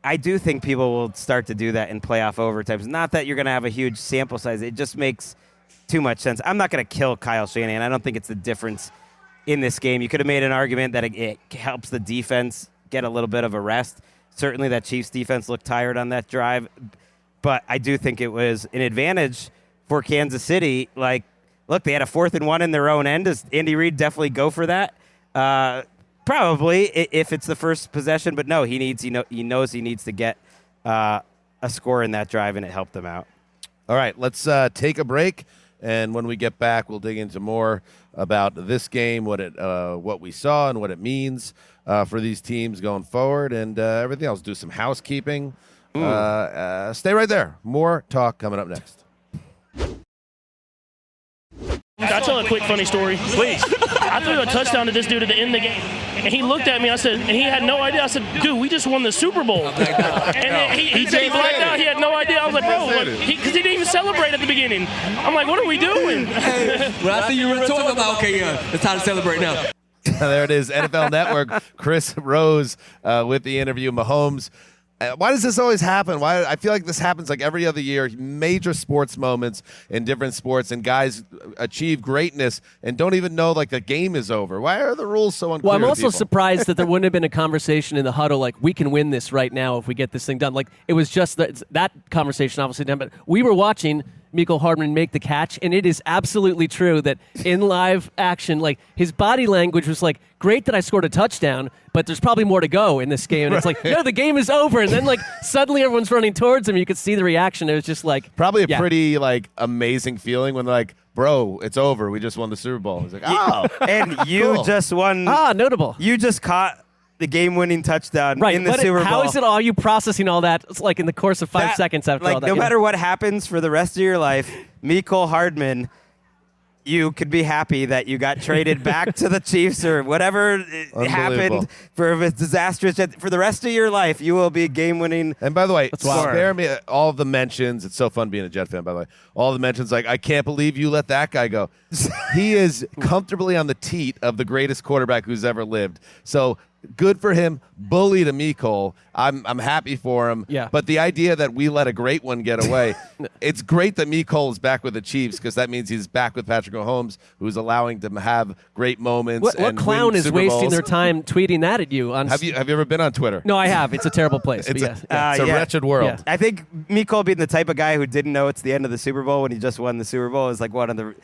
I do think people will start to do that in playoff overtimes. Not that you're going to have a huge sample size. It just makes too much sense. I'm not going to kill Kyle Shanahan. I don't think it's the difference in this game. You could have made an argument that it helps the defense get a little bit of a rest. Certainly that Chiefs defense looked tired on that drive. But I do think it was an advantage for Kansas City. Like, look, they had a 4th and 1 in their own end. Does Andy Reid definitely go for that? Probably if it's the first possession, but no, he knows he needs to get a score in that drive, and it helped them out. All right, let's take a break, and when we get back, we'll dig into more about this game, what we saw, and what it means for these teams going forward, and everything else. Do some housekeeping. Stay right there. More talk coming up next. I'll tell a quick funny story. Please. I threw a touchdown to this dude at the end of the game. And he looked at me, and he had no idea. I said, dude, we just won the Super Bowl. And then he said he blacked out. He had no idea. I was like, bro, because he didn't even celebrate at the beginning. I'm like, what are we doing? Well, I think you were talking about, okay, it's time to celebrate now. There it is, NFL Network. Chris Rose with the interview. Mahomes. Why does this always happen? Why I feel like this happens like every other year. Major sports moments in different sports, and guys achieve greatness and don't even know like the game is over. Why are the rules so unclear? Well, I'm also people? surprised that there wouldn't have been a conversation in the huddle like we can win this right now if we get this thing done. Like it was just that conversation obviously done, but we were watching Mecole Hardman make the catch, and it is absolutely true that in live action, like his body language was like, great that I scored a touchdown, but there's probably more to go in this game. And it's like, no, the game is over. And then like suddenly everyone's running towards him. You could see the reaction. It was just like probably a pretty like amazing feeling when they're like, bro, it's over. We just won the Super Bowl. It's like, oh, and you cool. just won. Notable. You just caught the game-winning touchdown in the Super Bowl. How is it all you processing all that? It's like in the course of 5 seconds after all that. No matter what happens for the rest of your life, Mecole Hardman, you could be happy that you got traded back to the Chiefs or whatever happened for a disastrous. For the rest of your life, you will be game-winning. And by the way, spare me all the mentions. It's so fun being a Jet fan, by the way. All the mentions like, I can't believe you let that guy go. He is comfortably on the teat of the greatest quarterback who's ever lived. So good for him. Bully to Mecole. I'm happy for him. Yeah. But the idea that we let a great one get away, it's great that Mecole is back with the Chiefs because that means he's back with Patrick Mahomes, who's allowing them to have great moments. What clown is wasting their time tweeting that at you? Have you ever been on Twitter? No, I have. It's a terrible place. It's a wretched world. Yeah. I think Mecole being the type of guy who didn't know it's the end of the Super Bowl when he just won the Super Bowl is like one of the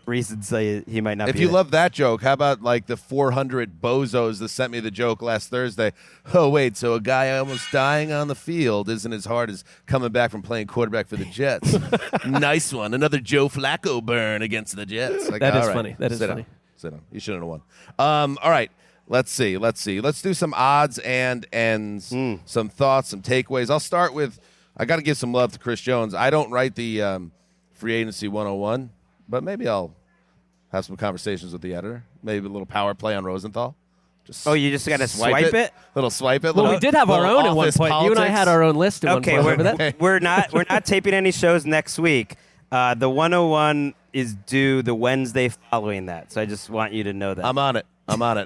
reasons he might not be. If you love that joke, how about like the 400 bozos that sent me the joke last Thursday? Oh, wait, so a guy almost dying on the field isn't as hard as coming back from playing quarterback for the Jets. Nice one. Another Joe Flacco burn against the Jets. Like, that is right, funny. That is funny. Sit down. You shouldn't have won. All right. Let's see. Let's do some odds and ends, some thoughts, some takeaways. I'll start with, I got to give some love to Chris Jones. I don't write the Free Agency 101, but maybe I'll have some conversations with the editor. Maybe a little power play on Rosenthal. You just got to swipe it? Little swipe it. Well, we did have our own at one point. You and I had our own list at one point. Remember that? We're not taping any shows next week. The 101 is due the Wednesday following that. So I just want you to know that. I'm on it.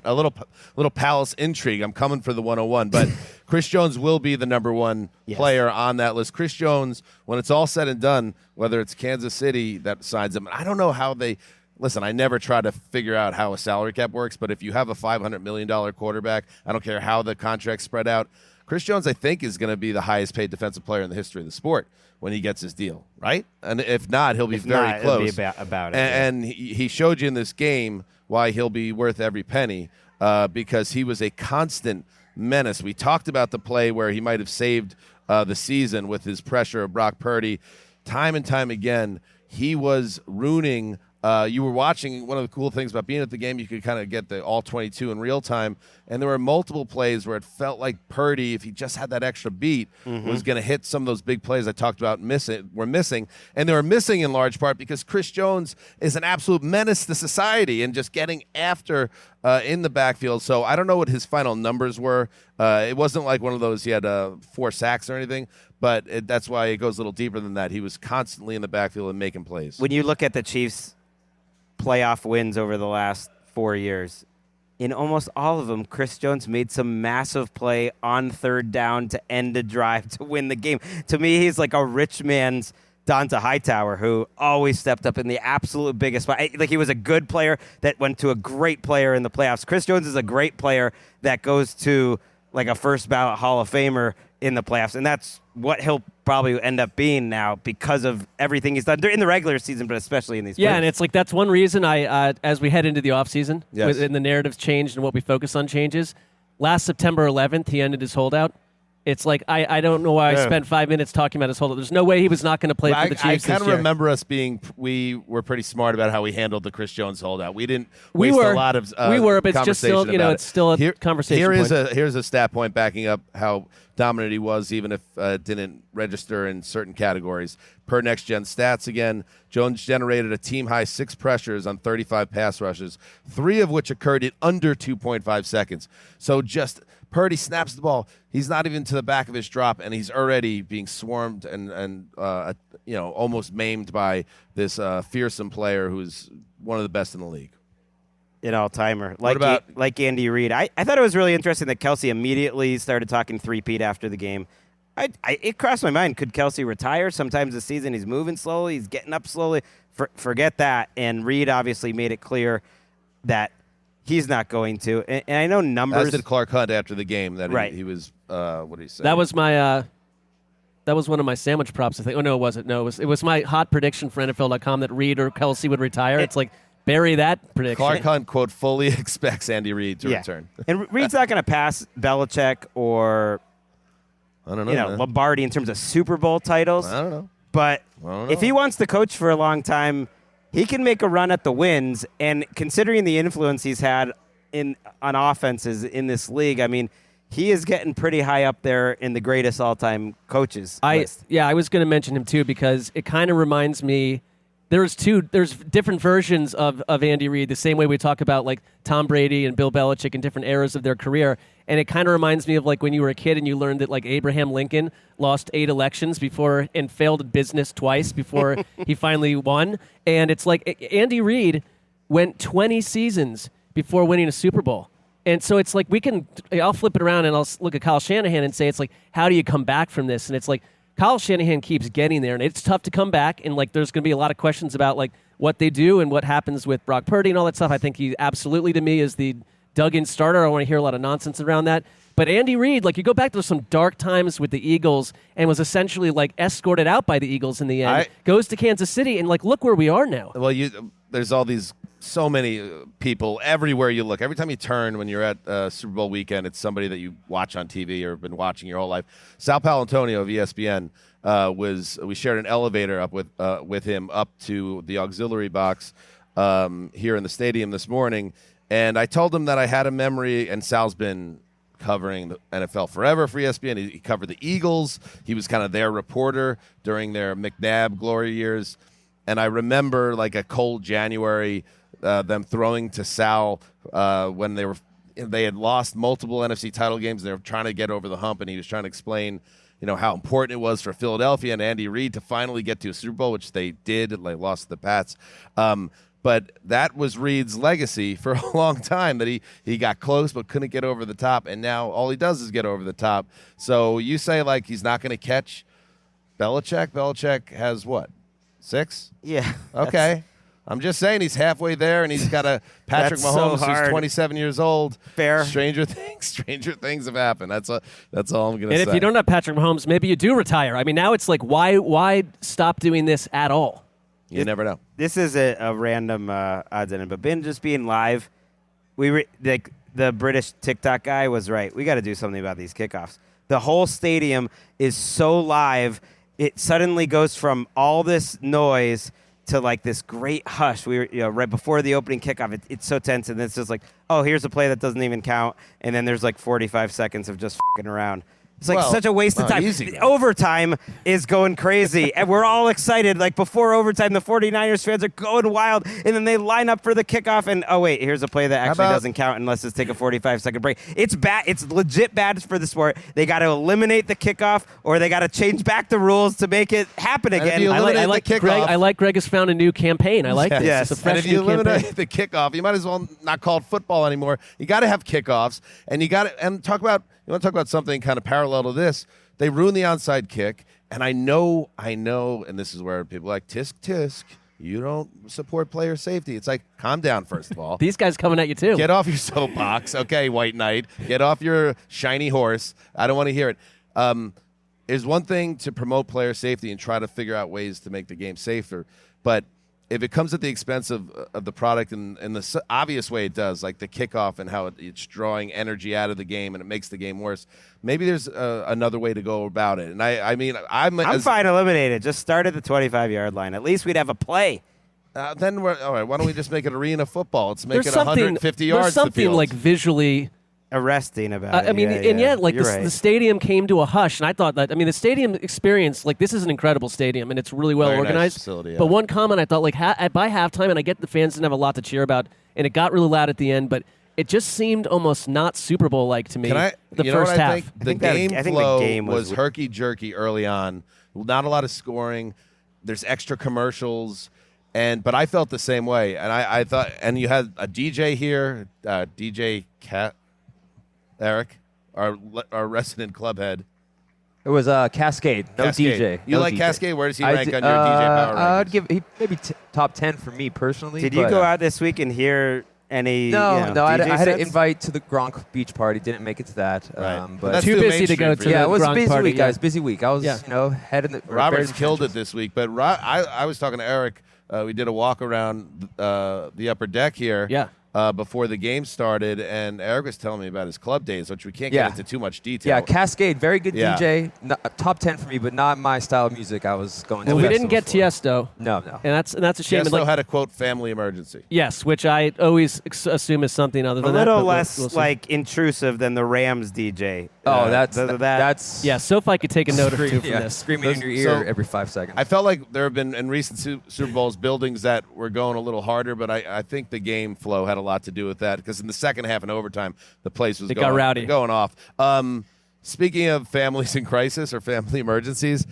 A little Palace intrigue. I'm coming for the 101. But Chris Jones will be the number one player on that list. Chris Jones, when it's all said and done, whether it's Kansas City that signs him, I don't know how they – listen, I never try to figure out how a salary cap works, but if you have a $500 million quarterback, I don't care how the contract's spread out. Chris Jones, I think, is going to be the highest paid defensive player in the history of the sport when he gets his deal, right? And if not, he'll be very close. It'll be about it. And he showed you in this game why he'll be worth every penny because he was a constant menace. We talked about the play where he might have saved the season with his pressure of Brock Purdy. Time and time again, he was ruining you were watching. One of the cool things about being at the game, you could kind of get the all 22 in real time, and there were multiple plays where it felt like Purdy, if he just had that extra beat, was going to hit some of those big plays I talked about were missing, and they were missing in large part because Chris Jones is an absolute menace to society and just getting after in the backfield. So I don't know what his final numbers were. It wasn't like one of those he had 4 sacks or anything, but that's why it goes a little deeper than that. He was constantly in the backfield and making plays. When you look at the Chiefs' playoff wins over the last 4 years, in almost all of them, Chris Jones made some massive play on third down to end a drive to win the game. To me, he's like a rich man's Donta Hightower, who always stepped up in the absolute biggest spot. Like, he was a good player that went to a great player in the playoffs. Chris Jones is a great player that goes to like a first ballot Hall of Famer in the playoffs, and that's what he'll probably end up being now because of everything he's done in the regular season, but especially in these playoffs. And it's like that's one reason I, as we head into the offseason, Yes. and the narrative's changed and what we focus on changes. Last September 11th, he ended his holdout. It's like I don't know why I spent 5 minutes talking about his holdout. There's no way he was not going to play for the Chiefs I this kind of year. remember us we were pretty smart about how we handled the Chris Jones holdout. We didn't waste a lot of we were, but it's just still, conversation about it's still a conversation point. Here's a stat point backing up how dominant he was, even if it didn't register in certain categories. Per Next Gen Stats, again, Jones generated a team-high 6 pressures on 35 pass rushes, 3 of which occurred in under 2.5 seconds. So just Purdy snaps the ball. He's not even to the back of his drop, and he's already being swarmed and almost maimed by this fearsome player who's one of the best in the league. An all-timer. Like Andy Reid. I thought it was really interesting that Kelsey immediately started talking three-peat after the game. It crossed my mind. Could Kelsey retire? Sometimes this season he's moving slowly. He's getting up slowly. Forget that. And Reid obviously made it clear that he's not going to. And I know numbers. As did Clark Hunt after the game. That right. he was, what did he say? That was my that was one of my sandwich props, I think. Oh, no, it wasn't. No, it was my hot prediction for NFL.com that Reid or Kelsey would retire. It's like, bury that prediction. Clark Hunt, quote, fully expects Andy Reid to return. And Reid's not going to pass Belichick or I don't know, Lombardi in terms of Super Bowl titles. I don't know. But if he wants to coach for a long time, he can make a run at the wins. And considering the influence he's had on offenses in this league, I mean, he is getting pretty high up there in the greatest all-time coaches list. Yeah, I was going to mention him too because it kind of reminds me. There's different versions of Andy Reid, the same way we talk about like Tom Brady and Bill Belichick in different eras of their career. And it kind of reminds me of like when you were a kid and you learned that like Abraham Lincoln lost 8 elections before and failed at business twice before he finally won. And it's like Andy Reid went 20 seasons before winning a Super Bowl. And so it's like I'll flip it around and I'll look at Kyle Shanahan and say, it's like, how do you come back from this? And it's like, Kyle Shanahan keeps getting there, and it's tough to come back. And like, there's going to be a lot of questions about like what they do and what happens with Brock Purdy and all that stuff. I think he absolutely, to me, is the dug-in starter. I want to hear a lot of nonsense around that. But Andy Reid, like, you go back to some dark times with the Eagles and was essentially like escorted out by the Eagles in the end. Goes to Kansas City, and like, look where we are now. Well, there's so many people everywhere you look. Every time you turn when you're at Super Bowl weekend, it's somebody that you watch on TV or have been watching your whole life. Sal Paolantonio of ESPN we shared an elevator up with him up to the auxiliary box here in the stadium this morning, and I told him that I had a memory, and Sal's been covering the NFL forever for ESPN. He covered the Eagles. He was kind of their reporter during their McNabb glory years. And I remember like a cold January, them throwing to Sal when they had lost multiple NFC title games. And they were trying to get over the hump, and he was trying to explain, how important it was for Philadelphia and Andy Reid to finally get to a Super Bowl, which they did. They lost to the Pats. But that was Reid's legacy for a long time, that he got close but couldn't get over the top, and now all he does is get over the top. So you say, like, he's not going to catch Belichick? Belichick has what, 6? Yeah. Okay. I'm just saying he's halfway there, and he's got a Patrick Mahomes who's 27 years old. Fair. Stranger things have happened. That's all I'm going to say. And if you don't have Patrick Mahomes, maybe you do retire. I mean, now it's like, why stop doing this at all? You never know. This is a random odds and ends, but just being live, the British TikTok guy was right. We got to do something about these kickoffs. The whole stadium is so live, it suddenly goes from all this noise to like this great hush. We were right before the opening kickoff. It's so tense, and it's just like, oh, here's a play that doesn't even count, and then there's like 45 seconds of just fucking around. It's like such a waste of time. Easy. Overtime is going crazy, and we're all excited. Like before overtime, the 49ers fans are going wild, and then they line up for the kickoff, and oh wait, here's a play that actually doesn't count unless it's take a 45-second break. It's bad. It's legit bad for the sport. They got to eliminate the kickoff, or they got to change back the rules to make it happen again. I like Greg. I like Greg has found a new campaign. I like this. Yes. It's a fresh and if you new eliminate campaign. the kickoff, you might as well not call it football anymore. You got to have kickoffs, and you got to talk about. You want to talk about something kind of parallel to this? They ruined the onside kick, and I know, and this is where people are like, tisk, you don't support player safety. It's like, calm down, first of all. These guys coming at you, too. Get off your soapbox. Okay, White Knight. Get off your shiny horse. I don't want to hear it. It's one thing to promote player safety and try to figure out ways to make the game safer, but if it comes at the expense of the product in the obvious way it does, like the kickoff and how it's drawing energy out of the game and it makes the game worse, maybe there's another way to go about it. And I'm fine eliminated. Just start at the 25-yard line. At least we'd have a play. Then we're all right. Why don't we just make it arena football? Let's make There's it 150 yards. There's something the field. like visually arresting about it. I mean, right. the stadium came to a hush, and I thought that, the stadium experience, like, this is an incredible stadium, and it's really well Very nice organized. facility, yeah. But one comment I thought, like, by halftime, and I get the fans didn't have a lot to cheer about, and it got really loud at the end, but it just seemed almost not Super Bowl-like to me. The first half. I think the game was herky-jerky early on. Not a lot of scoring. There's extra commercials. But I felt the same way. And I thought, and you had a DJ here, DJ Eric, our resident club head. It was Cascade, no DJ. You like DJ. Cascade? Where does he rank on your DJ power rankings? I'd give maybe top 10 for me personally. Did you go out this week and hear any? No, I had an sets? invite to the Gronk beach party. Didn't make it to that. Right. But that's too busy to go to. Yeah, it was a Gronk busy party, week, guys. Busy week. I was, head in the. Robert's killed it this week, but I was talking to Eric. We did a walk around the upper deck here. Yeah. Before the game started, and Eric was telling me about his club days, which we can't get into too much detail. Yeah, Cascade, very good DJ. Top 10 for me, but not my style of music. I was going to. Well, we didn't get Tiesto. No. And that's a shame. Tiesto had a, quote, family emergency. Yes, which I always assume is something other than that. A little less intrusive than the Rams DJ. Oh, that's yeah. SoFi could take a note or two from this. Screaming in your ear every 5 seconds. I felt like there have been in recent Super Bowls buildings that were going a little harder, but I think the game flow had a lot to do with that because in the second half and overtime, the place was got rowdy. going off. Speaking of families in crisis or family emergencies,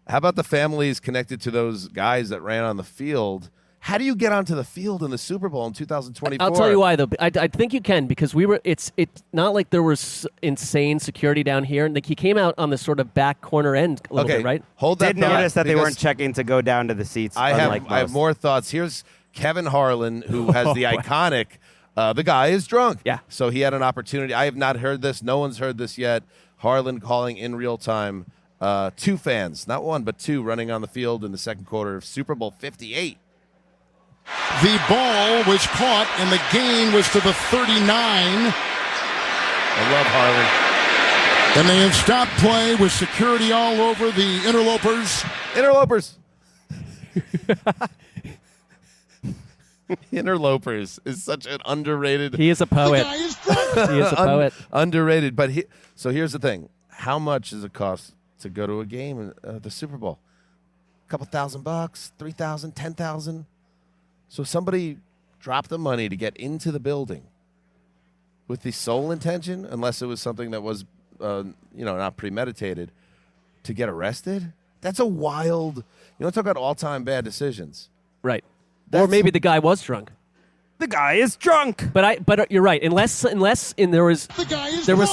how about the families connected to those guys that ran on the field? How do you get onto the field in the Super Bowl in 2024? I'll tell you why, though. I think you can because it's not like there was insane security down here. And like he came out on the sort of back corner end a little bit, right? Hold that. Did notice that they weren't checking to go down to the seats. I have more thoughts. Here's Kevin Harlan, who has the iconic. The guy is drunk. Yeah. So he had an opportunity. I have not heard this. No one's heard this yet. Harlan calling in real time. 2 fans, not 1, but 2, running on the field in the second quarter of Super Bowl 58. The ball was caught, and the gain was to the 39. I love Harlan. And they have stopped play with security all over the interlopers. Interlopers is such an underrated. He is a poet. He is a poet. Underrated. But so here's the thing: how much does it cost to go to a game the Super Bowl? A couple $1,000, $3,000, $10,000. So somebody dropped the money to get into the building with the sole intention, unless it was something that was, not premeditated, to get arrested. That's a wild. You want to talk about all-time bad decisions, right? Or maybe the guy was drunk. The guy is drunk. But you're right. Unless there was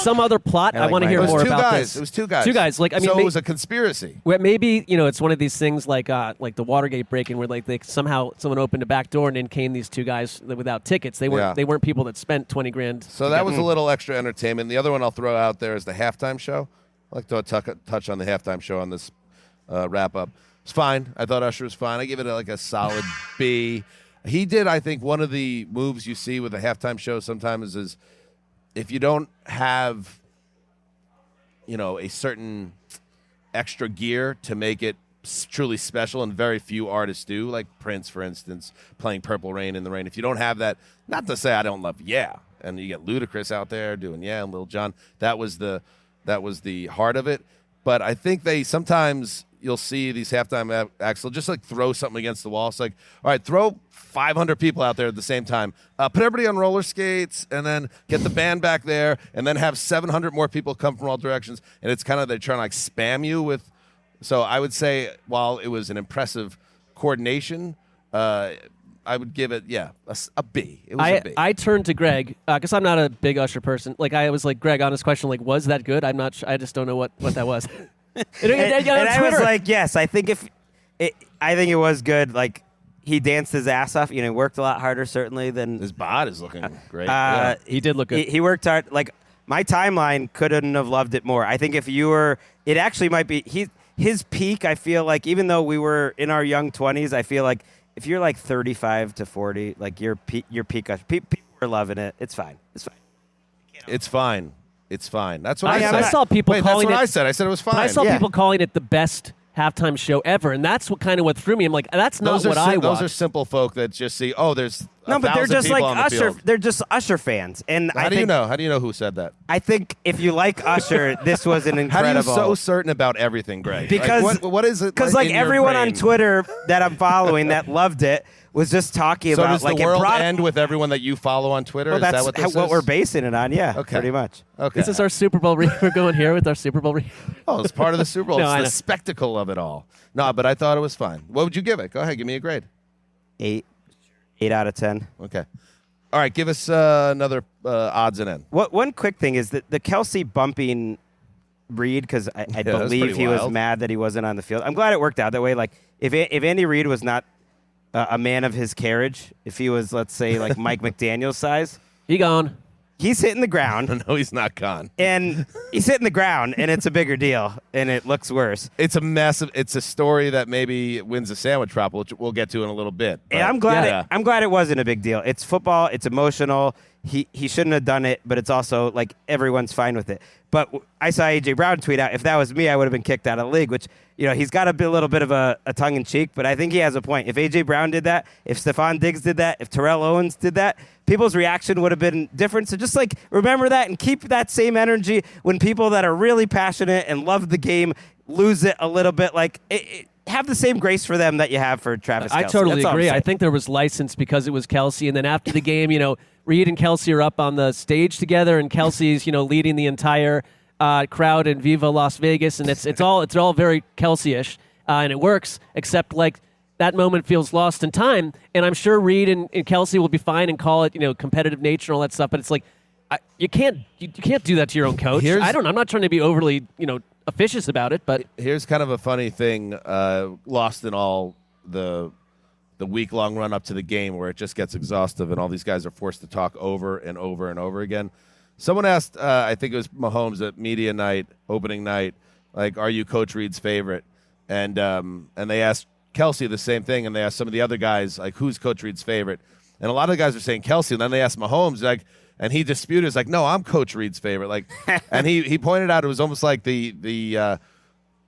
some other plot. I want to hear more about this. It was 2 guys. 2 guys. Like I mean, so it was a conspiracy. Where maybe it's one of these things like the Watergate break-in, where like someone opened a back door and in came these 2 guys without tickets. They weren't people that spent $20,000. So that was a little extra entertainment. The other one I'll throw out there is the halftime show. I'd like to touch on the halftime show on this wrap up. It's fine. I thought Usher was fine. I give it like a solid B. He did, I think, one of the moves you see with a halftime show sometimes is if you don't have, a certain extra gear to make it truly special, and very few artists do. Like Prince, for instance, playing "Purple Rain" in the rain. If you don't have that, not to say I don't love "Yeah," and you get Ludacris out there doing "Yeah" and Lil Jon. That was the heart of it. But I think sometimes you'll see these halftime acts. They'll just like throw something against the wall. It's like, all right, throw 500 people out there at the same time. Put everybody on roller skates, and then get the band back there, and then have 700 more people come from all directions. And it's kind of, they're trying to like spam you with. So I would say, while it was an impressive coordination, I would give it, a B. It was a B. I turned to Greg because I'm not a big Usher person. Like I was like, Greg, on his question, like, was that good? I'm not. I just don't know what that was. and I was like, yes, I think it was good. Like he danced his ass off. You know, he worked a lot harder certainly than his bod is looking great. He did look good. He worked hard. Like my timeline couldn't have loved it more. I think if you were, it actually might be his peak. I feel like even though we were in our young 20s, I feel like if you're like 35 to 40, like your peak. People are loving it. It's fine. It's fine. It's fine. It's fine. That's what I said. I saw people calling that's what it. I said. I said it was fine. I saw people calling it the best halftime show ever, and that's what threw me. I'm like, that's not what I watch. Those are simple folk that just see, there's no, but they're just like Usher. Field. They're just Usher fans. And How do you know? How do you know who said that? I think if you like Usher, this was an incredible. How are you so certain about everything, Greg? Because like, what is it? Because like everyone on Twitter that I'm following that loved it was just talking so about. Does the world end with everyone that you follow on Twitter? Well, is that what this what is? we're basing it on. Yeah, okay. Pretty much. Okay. This is our Super Bowl. We're going here with our Super Bowl. Oh, it's part of the Super Bowl. No, it's the spectacle of it all. No, but I thought it was fine. What would you give it? Go ahead, give me a grade. 8 out of 10. Okay. All right, give us another odds and end. One quick thing is that the Kelsey bumping Reed, because I believe he was mad that he wasn't on the field. I'm glad it worked out that way. Like if Andy Reid was not a man of his carriage, if he was, let's say, like Mike McDaniel's size, he gone. He's hitting the ground. No, he's not gone. And he's hitting the ground, and it's a bigger deal, and it looks worse. It's a story that maybe wins a sandwich prop, which we'll get to in a little bit. And I'm glad it wasn't a big deal. It's football. It's emotional. He shouldn't have done it, but it's also like everyone's fine with it. But I saw A.J. Brown tweet out, if that was me, I would have been kicked out of the league, which, he's got a little bit of a tongue-in-cheek, but I think he has a point. If A.J. Brown did that, if Stephon Diggs did that, if Terrell Owens did that, people's reaction would have been different. So just, remember that and keep that same energy when people that are really passionate and love the game lose it a little bit. Have the same grace for them that you have for Travis Kelce. I totally agree. I think there was license because it was Kelce, and then after the game, Reed and Kelce are up on the stage together, and Kelce's, leading the entire crowd in Viva Las Vegas, and it's all very Kelce-ish, and it works. Except that moment feels lost in time, and I'm sure Reed and Kelce will be fine and call it competitive nature and all that stuff. But it's you can't do that to your own coach. I'm not trying to be overly officious about it, but here's kind of a funny thing lost in all the week-long run-up to the game where it just gets exhaustive and all these guys are forced to talk over and over and over again. Someone asked, I think it was Mahomes at media night, opening night, are you Coach Reed's favorite? And they asked Kelce the same thing, and they asked some of the other guys, who's Coach Reed's favorite? And a lot of the guys were saying Kelce, and then they asked Mahomes, and he disputed, no, I'm Coach Reed's favorite. And he pointed out it was almost like the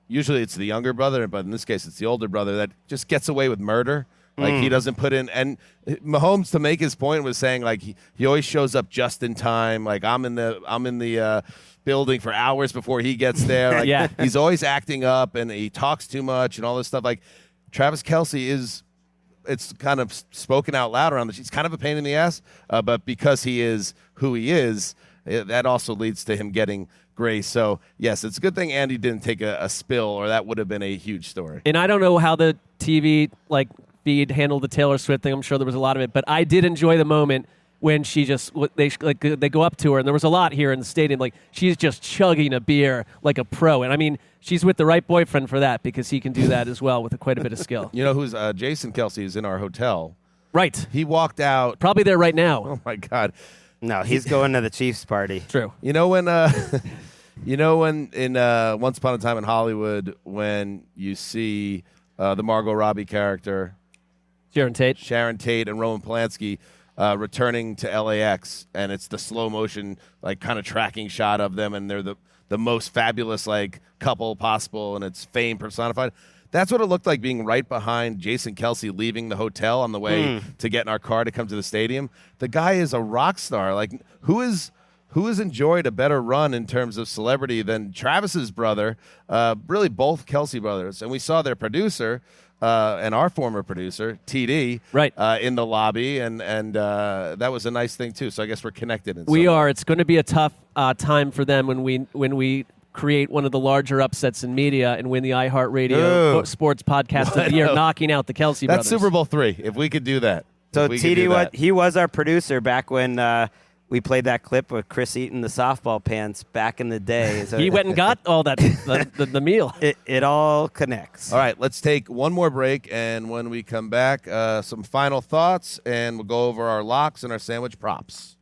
usually it's the younger brother, but in this case it's the older brother that just gets away with murder. He doesn't put in, and Mahomes, to make his point, was saying he always shows up just in time. I'm in the building for hours before he gets there. He's always acting up, and he talks too much and all this stuff. Travis Kelce it's kind of spoken out loud around this. He's kind of a pain in the ass, but because he is who he is, that also leads to him getting grace. So yes, it's a good thing Andy didn't take a spill, or that would have been a huge story. And I don't know how the TV feed handled the Taylor Swift thing. I'm sure there was a lot of it, but I did enjoy the moment when she they go up to her, and there was a lot here in the stadium. She's just chugging a beer like a pro, and I mean, she's with the right boyfriend for that, because he can do that as well with quite a bit of skill. Who's Jason Kelce is in our hotel. Right. He walked out. Probably there right now. Oh my God. No, he's going to the Chiefs party. True. When in Once Upon a Time in Hollywood, when you see the Margot Robbie character, Sharon Tate and Roman Polanski returning to LAX, and it's the slow motion, kind of tracking shot of them, and they're the most fabulous couple possible, and it's fame personified. That's what it looked like being right behind Jason Kelce leaving the hotel on the way to get in our car to come to the stadium. The guy is a rock star. Like, who has enjoyed a better run in terms of celebrity than Travis's brother, really both Kelce brothers. And we saw their producer and our former producer, TD, in the lobby, and that was a nice thing, too. So I guess we're connected. We are. It's going to be a tough time for them when we create one of the larger upsets in media and win the iHeartRadio Sports Podcast of the Year, knocking out the Kelce brothers. That's Super Bowl III, if we could do that. So TD, he was our producer back when we played that clip with Chris eating the softball pants back in the day. So he went and got all that the meal. It all connects. All right, let's take one more break, and when we come back, some final thoughts, and we'll go over our locks and our sandwich props.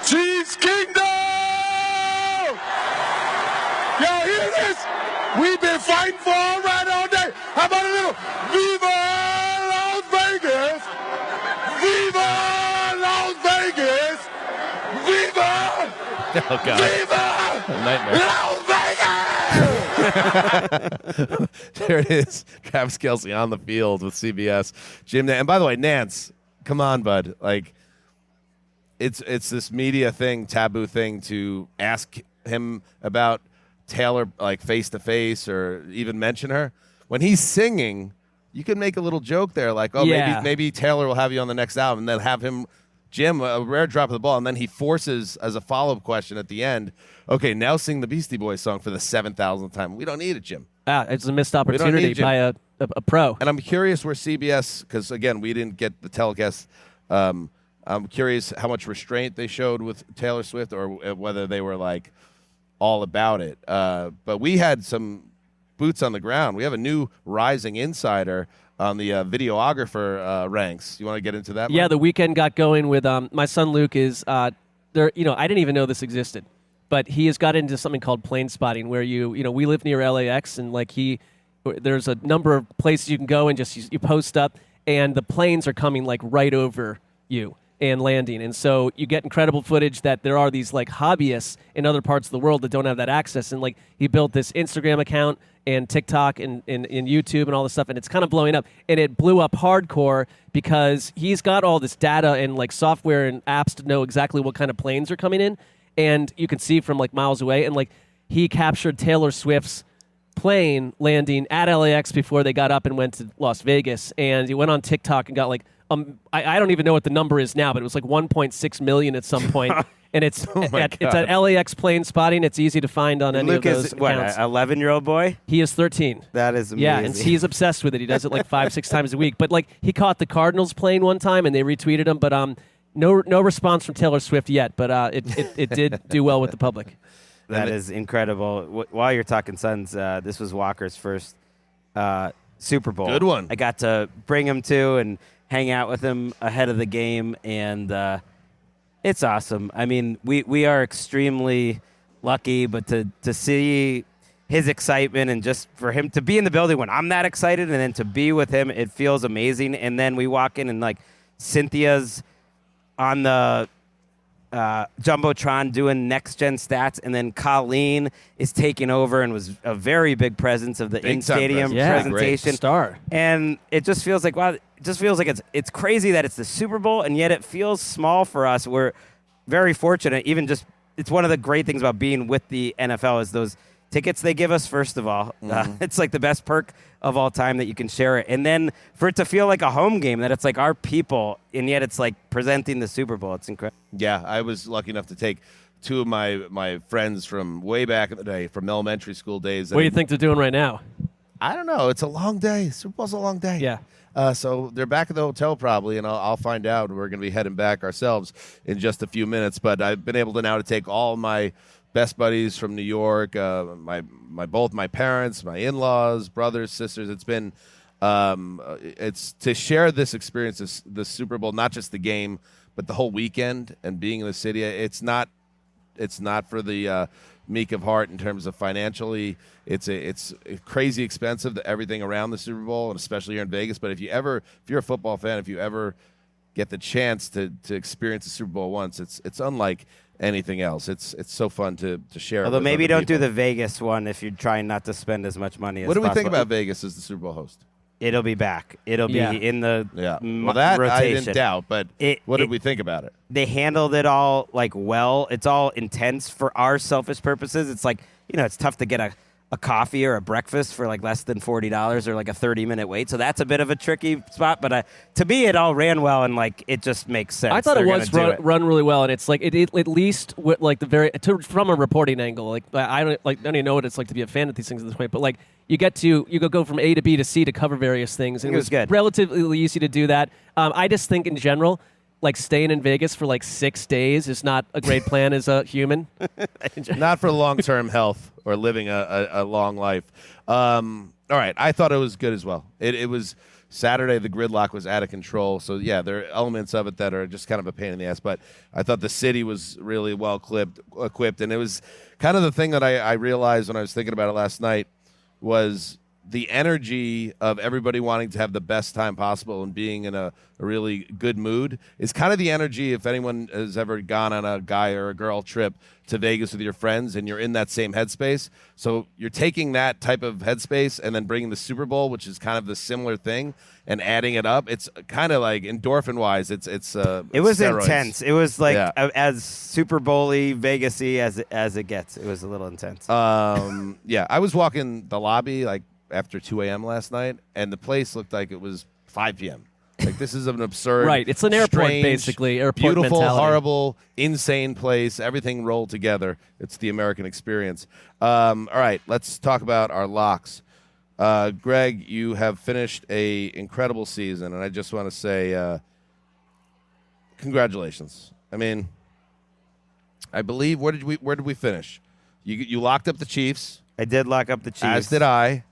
Chiefs Kingdom! Yo, hear this? We've been fighting for all right all day. How about a little Viva Las Vegas? Viva Las Vegas! Viva! Oh, God. Viva Nightmare. There it is. Travis Kelce on the field with CBS. Jim, and by the way, Nance, come on, bud. Like, it's this media thing, taboo thing to ask him about Taylor, like, face-to-face or even mention her. When he's singing, you can make a little joke there, like, maybe Taylor will have you on the next album, and then have him, Jim, a rare drop of the ball, and then he forces, as a follow-up question at the end, okay, now sing the Beastie Boys song for the 7,000th time. We don't need it, Jim. It's a missed opportunity by a pro. And I'm curious where CBS, because, again, we didn't get the telecast. I'm curious how much restraint they showed with Taylor Swift, or whether they were, like, all about it. But we had some boots on the ground. We have a new rising insider on the videographer ranks. You want to get into that? Yeah, Mark? the weekend got going with my son Luke is there. You know, I didn't even know this existed, but he has got into something called plane spotting, where we live near LAX, and like there's a number of places you can go and just you post up, and the planes are coming like right over you and landing. And so you get incredible footage that there are these like hobbyists in other parts of the world that don't have that access. And like he built this Instagram account and TikTok and YouTube and all this stuff, and it's kind of blowing up. And it blew up hardcore because he's got all this data and like software and apps to know exactly what kind of planes are coming in. And you can see from like miles away. And like he captured Taylor Swift's plane landing at LAX before they got up and went to Las Vegas. And he went on TikTok and got like, I don't even know what the number is now, but it was like 1.6 million at some point. And it's it's at LAX plane spotting. It's easy to find on any Luke of those is accounts. What, an 11-year-old boy? He is 13. That is amazing. Yeah, and he's obsessed with it. He does it like 5-6 times a week. But like he caught the Cardinals plane one time, and they retweeted him. But no response from Taylor Swift yet. But it did do well with the public. That is incredible. While you're talking Suns, this was Walker's first Super Bowl. Good one. I got to bring him to and hang out with him ahead of the game, and it's awesome. I mean, we are extremely lucky, but to see his excitement and just for him to be in the building when I'm that excited and then to be with him, it feels amazing. And then we walk in and like Cynthia's on the Jumbotron doing next-gen stats, and then Colleen is taking over and was a very big presence of the in-stadium presentation. Star. And it just feels like, wow, it just feels like it's crazy that it's the Super Bowl, and yet it feels small for us. We're very fortunate. Even just, it's one of the great things about being with the NFL is those tickets they give us, first of all. It's like the best perk of all time that you can share it. And then for it to feel like a home game, that it's like our people, and yet it's like presenting the Super Bowl. It's incredible. Yeah, I was lucky enough to take two of my friends from way back in the day, from elementary school days. What do you think they're doing right now? I don't know. It's a long day. Super Bowl's a long day. Yeah. So they're back at the hotel probably, and I'll find out. We're going to be heading back ourselves in just a few minutes. But I've been able to now to take all my best buddies from New York, both my parents, my in-laws, brothers, sisters. It's been it's to share this experience, this Super Bowl, not just the game, but the whole weekend and being in the city. It's not for the meek of heart in terms of financially. It's crazy expensive, everything around the Super Bowl, and especially here in Vegas. But if you're a football fan, if you ever get the chance to experience the Super Bowl once, it's unlike anything else. It's so fun to share. Although with maybe other don't do people. the Vegas one if you're trying not to spend as much money as What do we possible. think about Vegas as the Super Bowl host? It'll be back. It'll be in the Well, that rotation. I didn't doubt, but what did we think about it? They handled it all well. It's all intense for our selfish purposes. It's like, it's tough to get a coffee or a breakfast for like less than $40 or like a 30-minute wait. So that's a bit of a tricky spot. But to me, it all ran well and like it just makes sense. I thought it was run really well, and it's like it at least with like from a reporting angle. Like I don't even know what it's like to be a fan of these things at this point. But like you go from A to B to C to cover various things, and it was good. Relatively easy to do that. I just think in general, like staying in Vegas for like 6 days is not a great plan as a human. Not for long-term health or living a long life. All right, I thought it was good as well. It was Saturday. The gridlock was out of control. So, yeah, there are elements of it that are just kind of a pain in the ass. But I thought the city was really well equipped. And it was kind of the thing that I realized when I was thinking about it last night was the energy of everybody wanting to have the best time possible and being in a really good mood is kind of the energy if anyone has ever gone on a guy or a girl trip to Vegas with your friends and you're in that same headspace. So you're taking that type of headspace and then bringing the Super Bowl, which is kind of the similar thing, and adding it up. It's kind of like endorphin-wise, it was steroids. Intense. It was like as Super Bowl-y, Vegas-y as it gets. It was a little intense. Yeah, I was walking the lobby like after 2 a.m. last night, and the place looked like it was 5 p.m. Like, this is an absurd, right? It's an airport, strange, basically. Airport beautiful, mentality. horrible, insane place. Everything rolled together. It's the American experience. All right, let's talk about our locks. Greg, you have finished a incredible season, and I just want to say congratulations. I mean, I believe where did we finish? You locked up the Chiefs. I did lock up the Chiefs. As did I.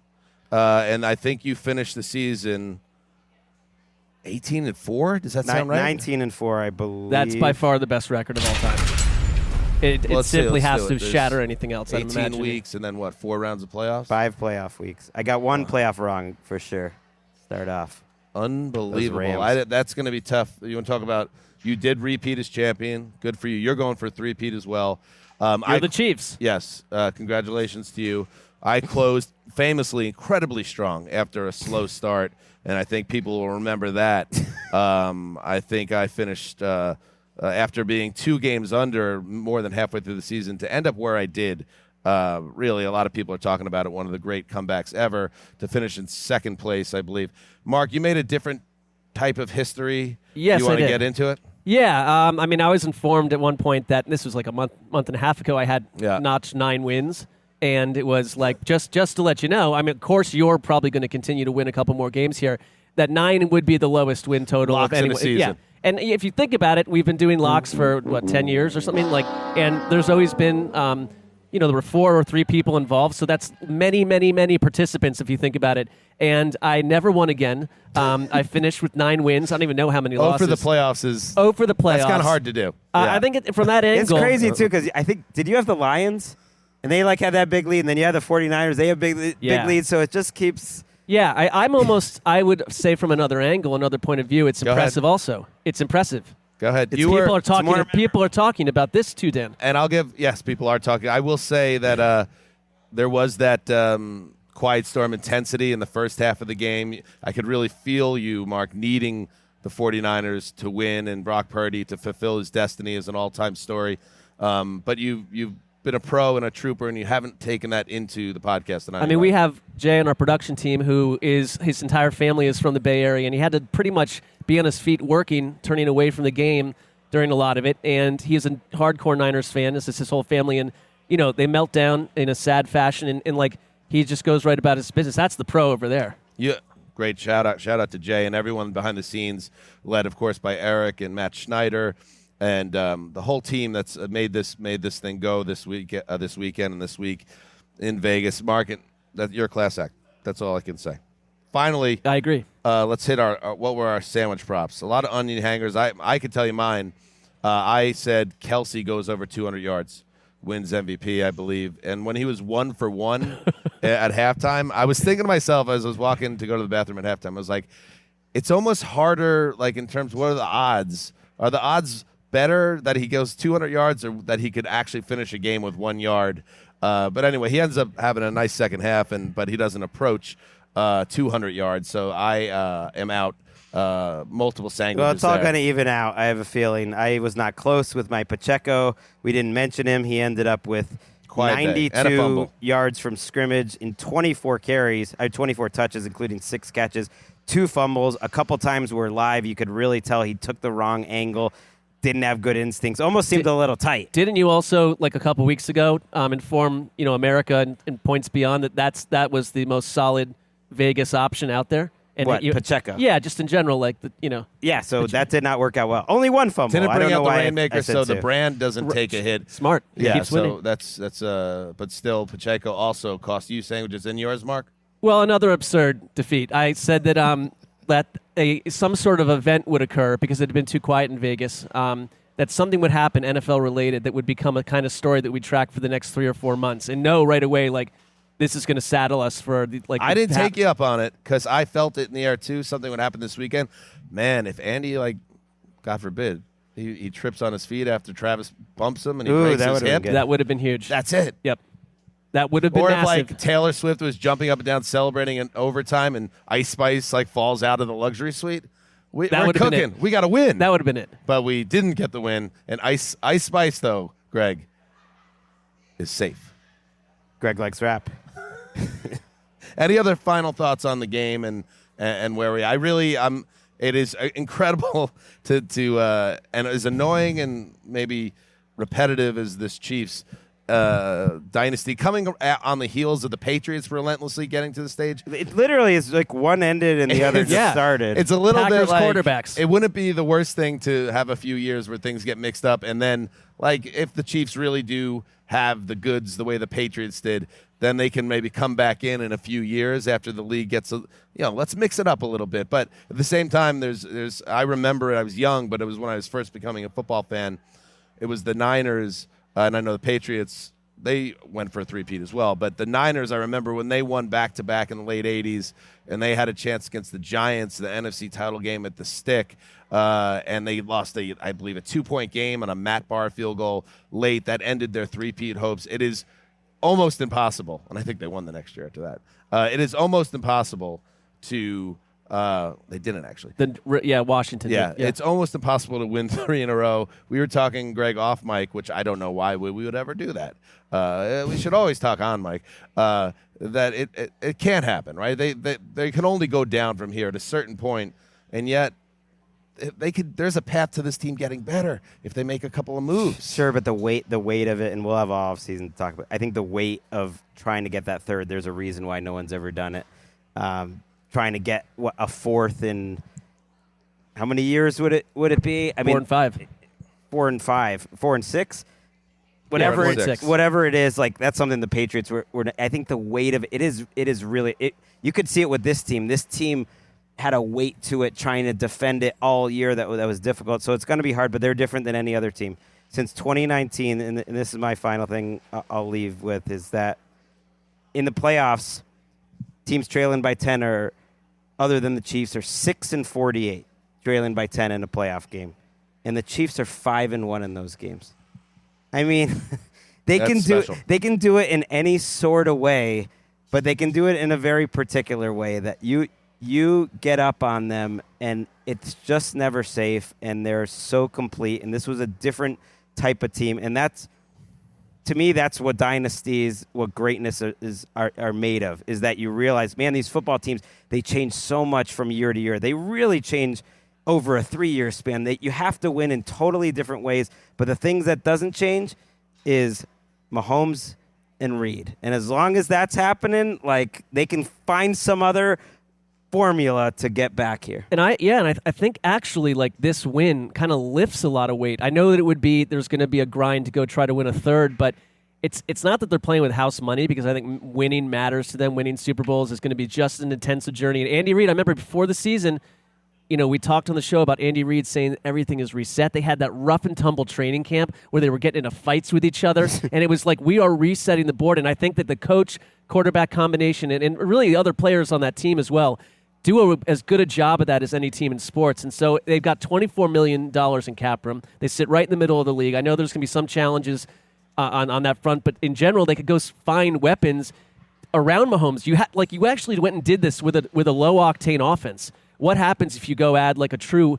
And I think you finished the season 18-4. Does that sound right? 19-4, I believe. That's by far the best record of all time. It simply has to shatter anything else. 18 weeks and then what? 4 rounds of playoffs? 5 playoff weeks. I got one playoff wrong for sure. Start off. Unbelievable. That's going to be tough. You want to talk about? You did repeat as champion. Good for you. You're going for a three-peat as well. You're the Chiefs. Yes. Congratulations to you. I closed famously incredibly strong after a slow start, and I think people will remember that. I think I finished after being 2 games under more than halfway through the season to end up where I did. Really, a lot of people are talking about it, one of the great comebacks ever, to finish in second place, I believe. Mark, you made a different type of history. Yes, you want I to did. get into it? Yeah, I mean, I was informed at one point that this was like a month and a half ago. I had notched 9 wins. And it was like, just to let you know, I mean, of course, you're probably going to continue to win a couple more games here. That 9 would be the lowest win total locks of any season. Yeah, and if you think about it, we've been doing locks for 10 years or something like, and there's always been, there were 4 or 3 people involved, so that's many, many, many participants if you think about it. And I never won again. I finished with 9 wins. I don't even know how many losses. For the playoffs is. For the playoffs. That's kind of hard to do. I think from that angle, it's crazy too because I think did you have the Lions? And they had that big lead, and then you have the 49ers. They have big lead, so it just keeps. Yeah, I would say from another angle, another point of view, it's impressive also. It's impressive. Go ahead. People are talking about this too, Dan. And people are talking. I will say that there was that quiet storm intensity in the first half of the game. I could really feel you, Mark, needing the 49ers to win and Brock Purdy to fulfill his destiny as an all-time story. But you've been a pro and a trooper, and you haven't taken that into the podcast. I mean, we have Jay on our production team who his entire family is from the Bay Area, and he had to pretty much be on his feet working, turning away from the game during a lot of it. And he is a hardcore Niners fan. This is his whole family, and they melt down in a sad fashion, and like he just goes right about his business. That's the pro over there. Yeah. Great shout out to Jay and everyone behind the scenes, led of course by Eric and Matt Schneider. And the whole team that's made this thing go this weekend and this week in Vegas. Mark, you're a class act. That's all I can say. Finally, I agree. Let's hit our what were our sandwich props. A lot of onion hangers. I could tell you mine. I said Kelsey goes over 200 yards, wins MVP, I believe. And when he was 1 for 1 at halftime, I was thinking to myself as I was walking to go to the bathroom at halftime, I was like, it's almost harder, like in terms of what are the odds? Are the odds better that he goes 200 yards or that he could actually finish a game with 1 yard? But anyway, he ends up having a nice second half, but he doesn't approach 200 yards. So I am out multiple sandwiches. Well, it's all going to even out. I have a feeling. I was not close with my Pacheco. We didn't mention him. He ended up with 92 yards from scrimmage in 24 carries, 24 touches, including 6 catches, 2 fumbles. A couple times were live. You could really tell he took the wrong angle, didn't have good instincts, almost seemed a little tight. Didn't you also, like a couple weeks ago, inform America and Points Beyond that was the most solid Vegas option out there? And Pacheco? Yeah, just in general, Yeah, so that did not work out well. Only 1 fumble. Didn't bring out the why rainmaker, so the brand doesn't take a hit. Smart. Yeah, keeps so winning. that's but still, Pacheco also cost you sandwiches in yours, Mark? Well, another absurd defeat. I said that some sort of event would occur because it had been too quiet in Vegas. That something would happen NFL related that would become a kind of story that we track for the next 3 or 4 months, and know right away this is going to saddle us for I didn't take you up on it because I felt it in the air too. Something would happen this weekend. Man, if Andy, God forbid, he trips on his feet after Travis bumps him and he breaks his hip, that would have been huge. That's it. Yep, that would have been massive. Or if Taylor Swift was jumping up and down celebrating in overtime and Ice Spice falls out of the luxury suite. We're cooking. We got to win. That would have been it. But we didn't get the win. And Ice Spice though, Greg, is safe. Greg likes rap. Any other final thoughts on the game and where we? It is incredible to and as annoying and maybe repetitive as this Chiefs dynasty coming on the heels of the Patriots relentlessly getting to the stage. It literally is one ended and the other just started. It's a little Packers bit quarterbacks. It wouldn't be the worst thing to have a few years where things get mixed up, and then if the Chiefs really do have the goods the way the Patriots did, then they can maybe come back in a few years after the league gets let's mix it up a little bit. But at the same time, there's I remember I was young, but it was when I was first becoming a football fan. It was the Niners, and I know the Patriots, they went for a three-peat as well. But the Niners, I remember when they won back-to-back in the late 80s, and they had a chance against the Giants, the NFC title game at the Stick, and they lost, I believe, a 2-point game on a Matt Barr field goal late. That ended their three-peat hopes. It is almost impossible, and I think they won the next year after that. It is almost impossible to they didn't actually. Washington. Yeah, did. Yeah, it's almost impossible to win 3 in a row. We were talking, Greg, off mic, which I don't know why we would ever do that. We should always talk on mic. That it can't happen, right? They can only go down from here at a certain point, and yet they could. There's a path to this team getting better if they make a couple of moves. Sure, but the weight of it, and we'll have all offseason to talk about. I think the weight of trying to get that third. There's a reason why no one's ever done it. Trying to get a fourth in how many years would it be? 4 and 5. 4 and 5. 4 and 6. Whatever it is, that's something the Patriots were. I think the weight of it is really. You could see it with this team. This team had a weight to it, trying to defend it all year. That was difficult. So it's going to be hard. But they're different than any other team since 2019. And this is my final thing I'll leave with is that in the playoffs, teams trailing by 10 are, other than the Chiefs, are 6-48, trailing by 10 in a playoff game, and the Chiefs are 5-1 in those games. I mean, they can do it in any sort of way, but they can do it in a very particular way that you get up on them, and it's just never safe, and they're so complete. And this was a different type of team, and that's. To me, that's what dynasties, what greatness are made of, is that you realize, man, these football teams, they change so much from year to year. They really change over a 3-year span. You have to win in totally different ways. But the things that doesn't change is Mahomes and Reed. And as long as that's happening, they can find some other formula to get back here. And I think actually this win kind of lifts a lot of weight. I know that there's going to be a grind to go try to win a third, but it's not that they're playing with house money, because I think winning matters to them. Winning Super Bowls is going to be just an intensive journey. And Andy Reid, I remember before the season, we talked on the show about Andy Reid saying everything is reset. They had that rough and tumble training camp where they were getting into fights with each other, and it was we are resetting the board. And I think that the coach-quarterback combination and really the other players on that team as well do as good a job of that as any team in sports. And so they've got $24 million in cap room. They sit right in the middle of the league. I know there's going to be some challenges on that front, but in general, they could go find weapons around Mahomes. You actually went and did this with a low-octane offense. What happens if you go add like a true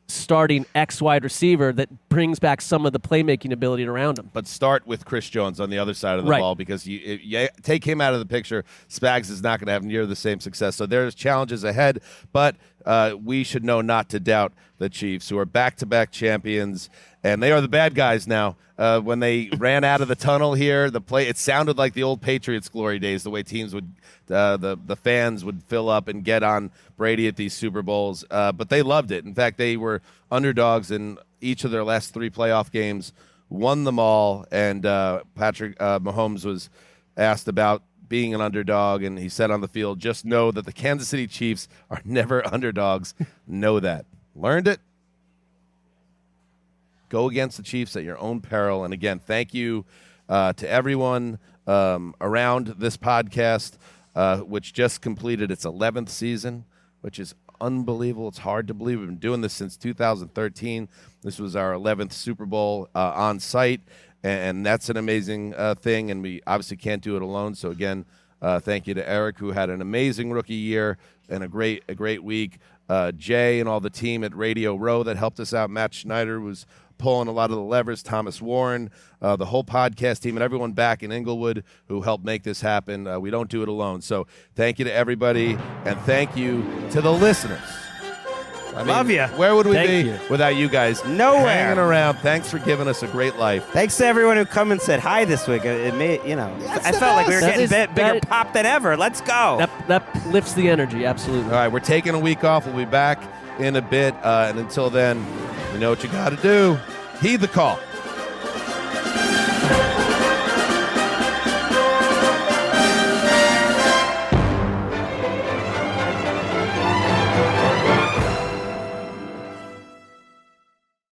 starting X wide receiver that brings back some of the playmaking ability around him? But start with Chris Jones on the other side of the ball, because you take him out of the picture, Spags is not going to have near the same success. So there's challenges ahead, but we should know not to doubt the Chiefs, who are back-to-back champions, and they are the bad guys now. When they ran out of the tunnel here, it sounded like the old Patriots glory days, the way teams would, the fans would fill up and get on Brady at these Super Bowls. But they loved it. In fact, they were underdogs in each of their last 3 playoff games, won them all, and Patrick Mahomes was asked about being an underdog, and he said on the field, just know that the Kansas City Chiefs are never underdogs. Know that. Learned it. Go against the Chiefs at your own peril. And again, thank you to everyone around this podcast, which just completed its 11th season, which is unbelievable. It's hard to believe. We've been doing this since 2013. This was our 11th Super Bowl on site, and that's an amazing thing, and we obviously can't do it alone. So again, thank you to Eric, who had an amazing rookie year and a great week. Jay and all the team at Radio Row that helped us out. Matt Schneider was pulling a lot of the levers, Thomas Warren, the whole podcast team, and everyone back in Inglewood who helped make this happen. We don't do it alone. So thank you to everybody, and thank you to the listeners. Love you. Where would we be without you guys? Nowhere. Hanging around. Thanks for giving us a great life. Thanks to everyone who come and said hi this week. It made, I felt like we were getting bigger pop than ever. Let's go. That lifts the energy, absolutely. All right, we're taking a week off. We'll be back in a bit. And until then, you know what you got to do. Heed the call.